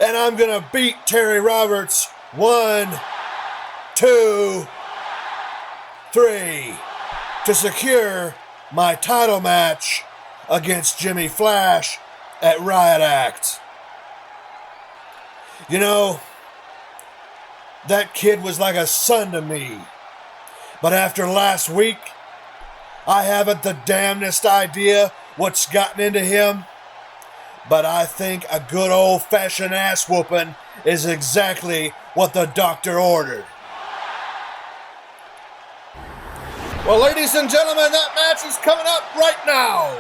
and I'm gonna beat Terry Roberts 1, 2, 3 to secure my title match against Jimmy Flash at Riot Act. You know, that kid was like a son to me. But after last week, I haven't the damnedest idea what's gotten into him. But I think a good old-fashioned ass whooping is exactly what the doctor ordered. Well, ladies and gentlemen, that match is coming up right now.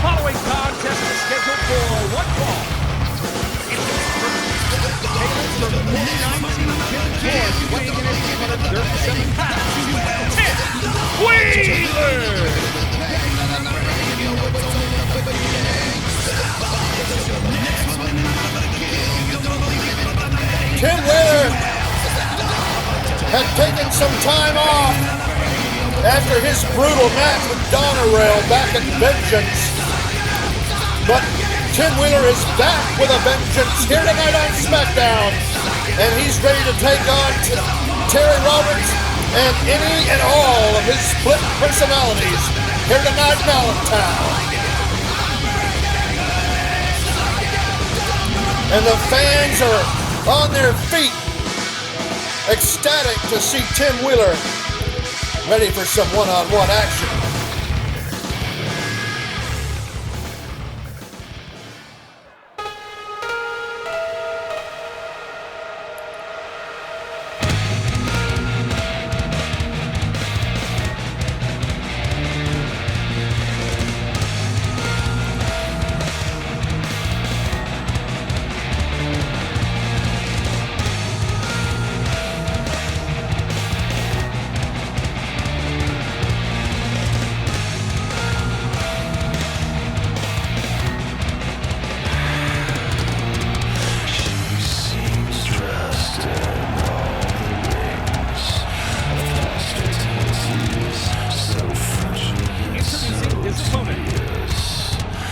Following contest is scheduled for one fall. It's from 2019 Tour, weighing in at 237 pounds, Tim Wheeler! Tim Wheeler had taken some time off after his brutal match with Donna Rail back at Vengeance. But Tim Wheeler is back with a vengeance here tonight on SmackDown. And he's ready to take on Terry Roberts and any and all of his split personalities here tonight in Allentown. And the fans are on their feet, ecstatic to see Tim Wheeler ready for some one-on-one action.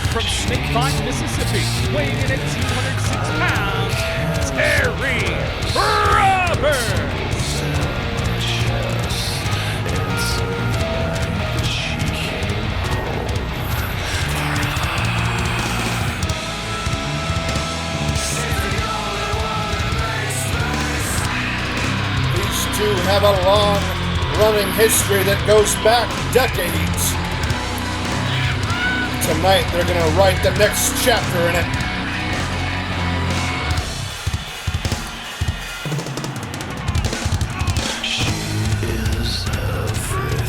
From Snake Pine, Mississippi, weighing in at 206 pounds, Terry Roberts! These two have a long-running history that goes back decades. Tonight, they're going to write the next chapter in it.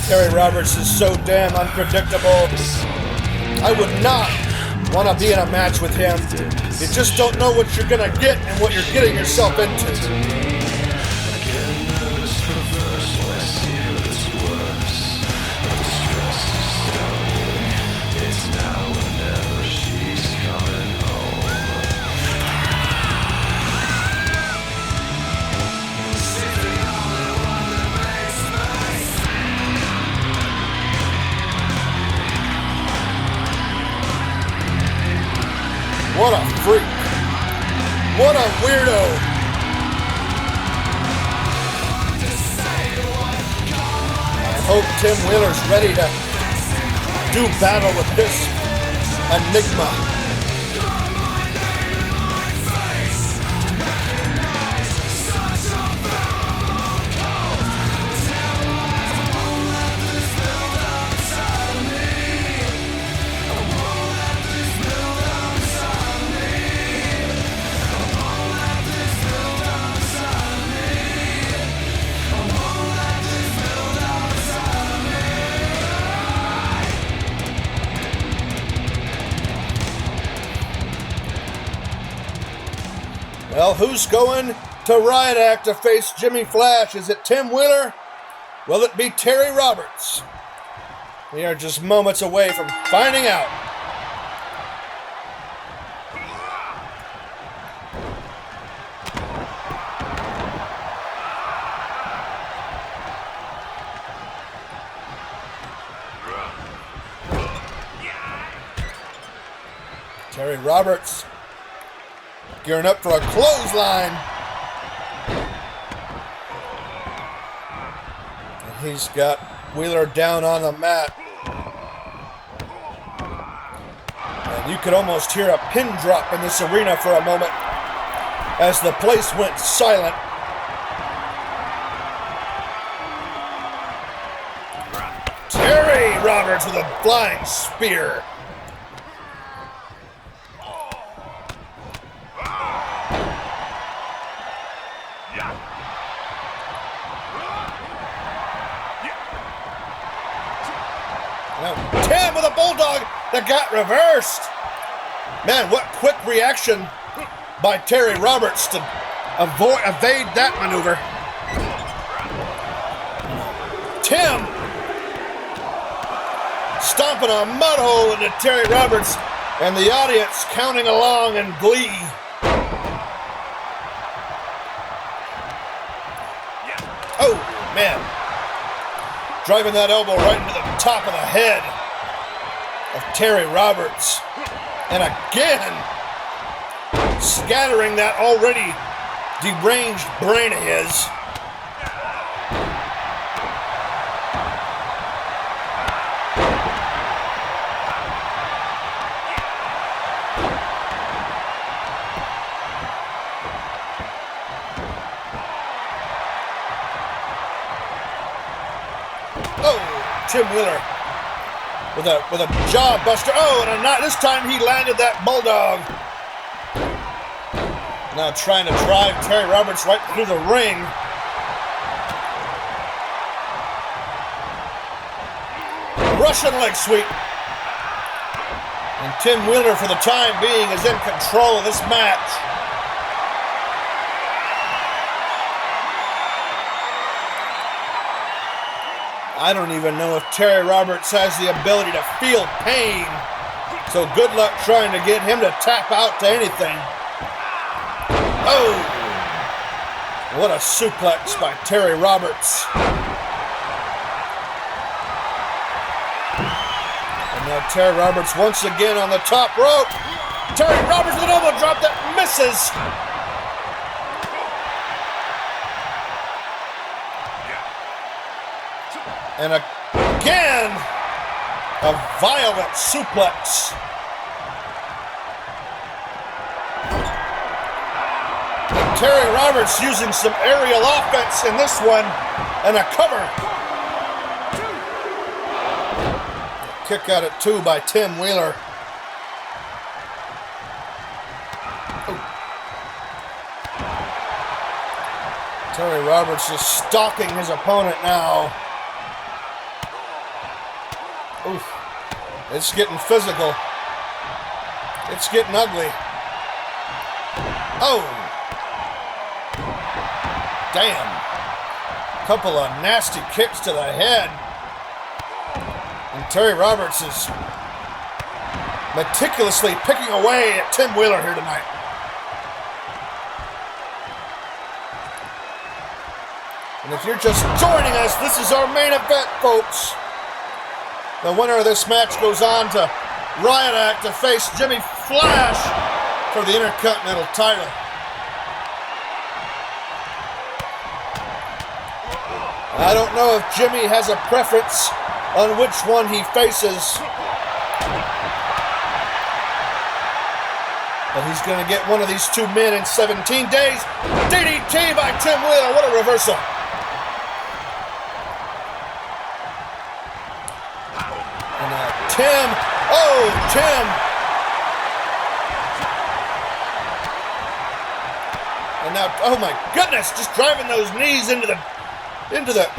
Terry Roberts is so damn unpredictable. I would not want to be in a match with him. You just don't know what you're going to get and what you're getting yourself into. What a freak. What a weirdo. I hope Tim Wheeler's ready to do battle with this enigma. Well, who's going to Riot Act to face Jimmy Flash? Is it Tim Wheeler? Will it be Terry Roberts? We are just moments away from finding out. Terry Roberts gearing up for a clothesline. He's got Wheeler down on the mat. And you could almost hear a pin drop in this arena for a moment as the place went silent. Terry Roberts with a flying spear. Now, Tim with a bulldog that got reversed. Man, what quick reaction by Terry Roberts to evade that maneuver. Tim stomping a mud hole into Terry Roberts, and the audience counting along in glee. Oh, man. Driving that elbow right into the top of the head of Terry Roberts. And again, scattering that already deranged brain of his. Oh, Tim Wheeler with a jaw buster. Oh, and this time he landed that bulldog. Now trying to drive Terry Roberts right through the ring. Russian leg sweep. And Tim Wheeler, for the time being, is in control of this match. I don't even know if Terry Roberts has the ability to feel pain. So good luck trying to get him to tap out to anything. Oh! What a suplex by Terry Roberts. And now Terry Roberts once again on the top rope. Terry Roberts with an elbow drop that misses. And again, a violent suplex. And Terry Roberts using some aerial offense in this one, and a cover. Kick out at 2 by Tim Wheeler. Terry Roberts is stalking his opponent now. Oof. It's getting physical. It's getting ugly. Oh! Damn. Couple of nasty kicks to the head. And Terry Roberts is meticulously picking away at Tim Wheeler here tonight. And if you're just joining us, this is our main event, folks. The winner of this match goes on to Riot Act to face Jimmy Flash for the Intercontinental title. I don't know if Jimmy has a preference on which one he faces. But he's going to get one of these two men in 17 days. DDT by Tim Wheeler. What a reversal. Tim, oh, Tim. And now, oh my goodness, just driving those knees into the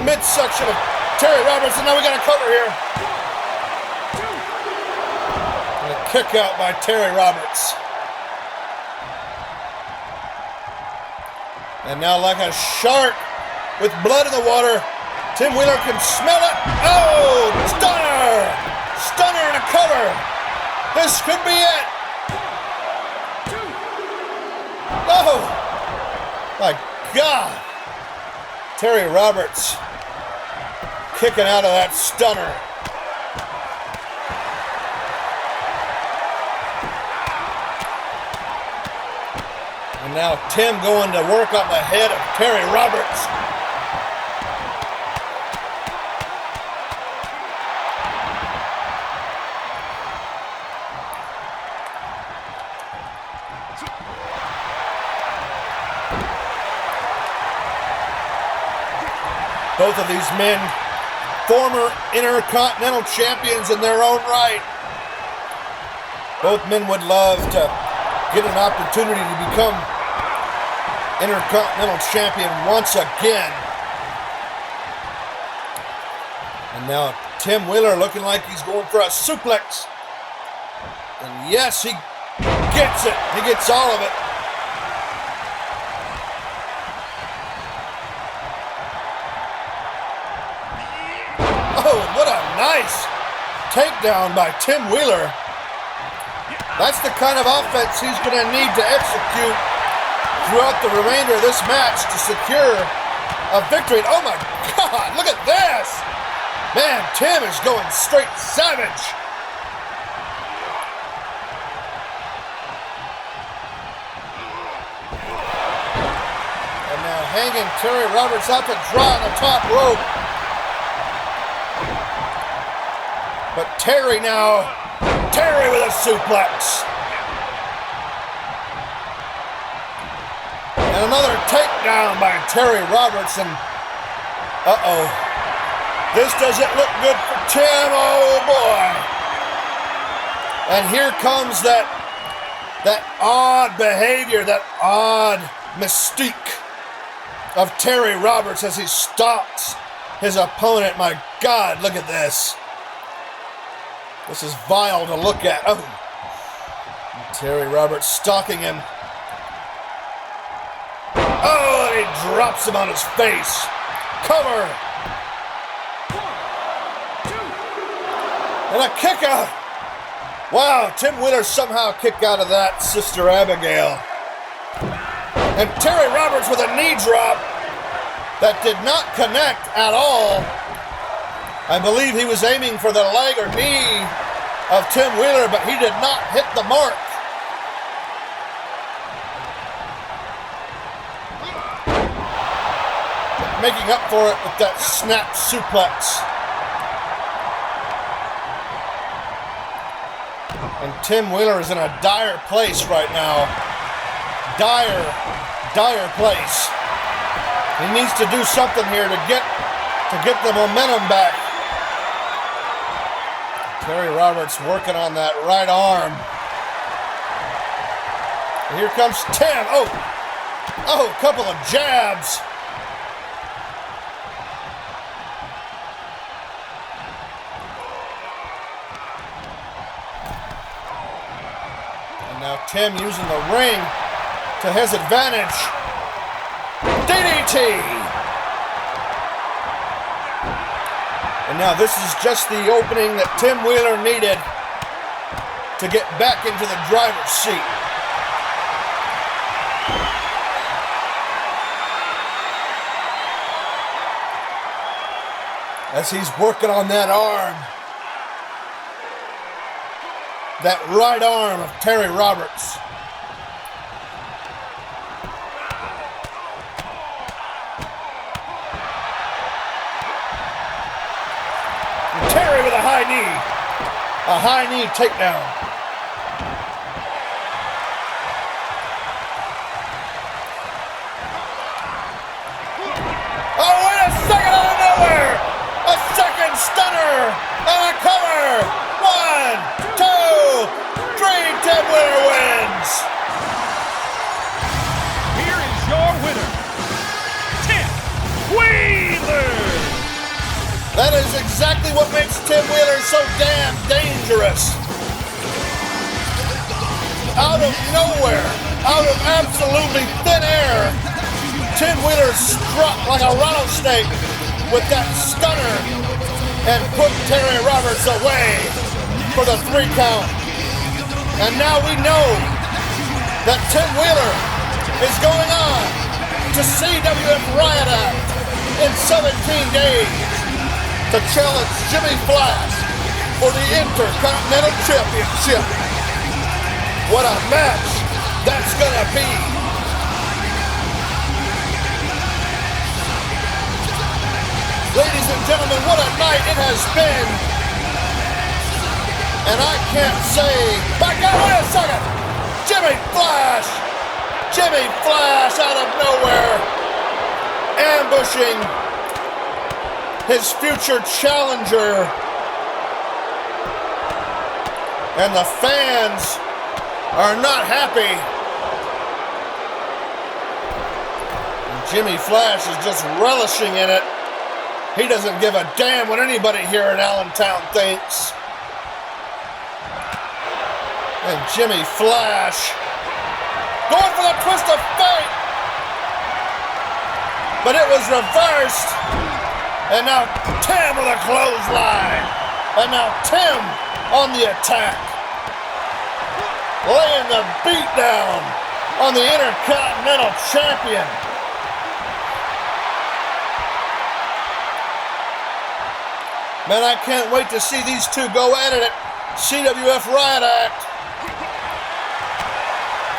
midsection of Terry Roberts, and now we got a cover here. And a kick out by Terry Roberts. And now, like a shark with blood in the water, Tim Wheeler can smell it. Oh, stunner! Stunner and a cover. This could be it. Oh, my God. Terry Roberts kicking out of that stunner. And now Tim going to work on the head of Terry Roberts. Both of these men, former Intercontinental champions in their own right. Both men would love to get an opportunity to become Intercontinental champion once again. And now Tim Wheeler looking like he's going for a suplex. And yes, he gets it. He gets all of it. Oh, what a nice takedown by Tim Wheeler. That's the kind of offense he's going to need to execute throughout the remainder of this match to secure a victory. And oh my God, look at this. Man, Tim is going straight savage. And now hanging Terry Roberts out to dry on the top rope. But Terry with a suplex. And another takedown by Terry Roberts. And uh-oh. This doesn't look good for Tim, oh boy. And here comes that odd behavior, that odd mystique of Terry Roberts as he stalks his opponent. My God, look at this. This is vile to look at. Oh, Terry Roberts stalking him. Oh, and he drops him on his face. Cover. And a kick out. Wow, Tim Wheeler somehow kicked out of that, Sister Abigail. And Terry Roberts with a knee drop that did not connect at all. I believe he was aiming for the leg or knee of Tim Wheeler, but he did not hit the mark. Making up for it with that snap suplex. And Tim Wheeler is in a dire place right now. Dire place. He needs to do something here to get the momentum back. Terry Roberts working on that right arm. And here comes Tim. Oh, a couple of jabs. And now Tim using the ring to his advantage. DDT. And now this is just the opening that Tim Wheeler needed to get back into the driver's seat. As he's working on that arm. That right arm of Terry Roberts. Terry with a high knee. A high knee takedown. Oh, wait a second, out of nowhere. A second stunner. And a cover. 1, 2, 3. Tim Wheeler wins. Here is your winner, Tim Wheeler. That is exactly what makes Tim Wheeler so damn dangerous. Out of nowhere, out of absolutely thin air, Tim Wheeler struck like a rattlesnake with that stunner and put Terry Roberts away for the 3 count. And now we know that Tim Wheeler is going on to CWF Riot Act in 17 days. To challenge Jimmy Flash for the Intercontinental Championship. What a match that's gonna be. Ladies and gentlemen, what a night it has been. And I can't say, by God, wait a second. Jimmy Flash out of nowhere, ambushing his future challenger. And the fans are not happy. Jimmy Flash is just relishing in it. He doesn't give a damn what anybody here in Allentown thinks. And Jimmy Flash going for the twist of fate. But it was reversed. And now Tim with a clothesline. And now Tim on the attack. Laying the beat down on the Intercontinental Champion. Man, I can't wait to see these two go at it at CWF Riot Act.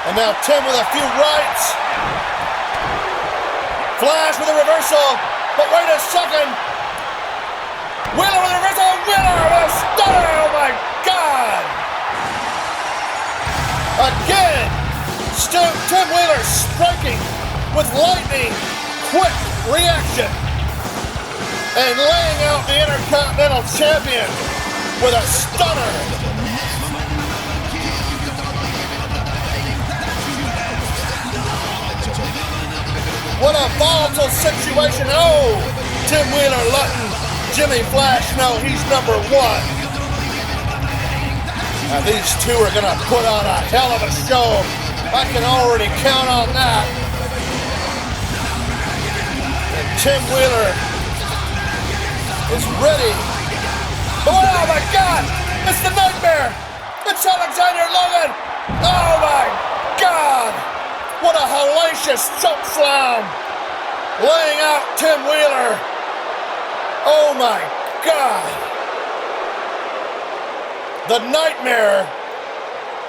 And now Tim with a few rights. Flash with a reversal, but wait a second. Wheeler with a reversal, Wheeler with a stunner, oh my God. Again, Tim Wheeler striking with lightning, quick reaction. And laying out the Intercontinental Champion with a stunner. What a volatile situation. Oh, Tim Wheeler letting Jimmy Flash know he's number one. Now these two are going to put on a hell of a show. I can already count on that. And Tim Wheeler is ready. Oh my God! It's the Nightmare! It's Alexander Logan! Oh my God! What a hellacious choke slam! Laying out Tim Wheeler. Oh my God! The Nightmare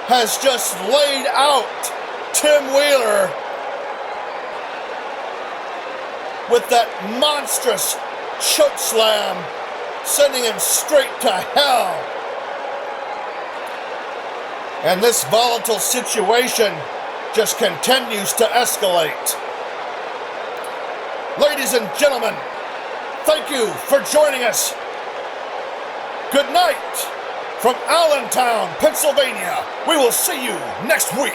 has just laid out Tim Wheeler with that monstrous choke slam, sending him straight to hell. And this volatile situation just continues to escalate. Ladies and gentlemen, thank you for joining us. Good night from Allentown, Pennsylvania. We will see you next week.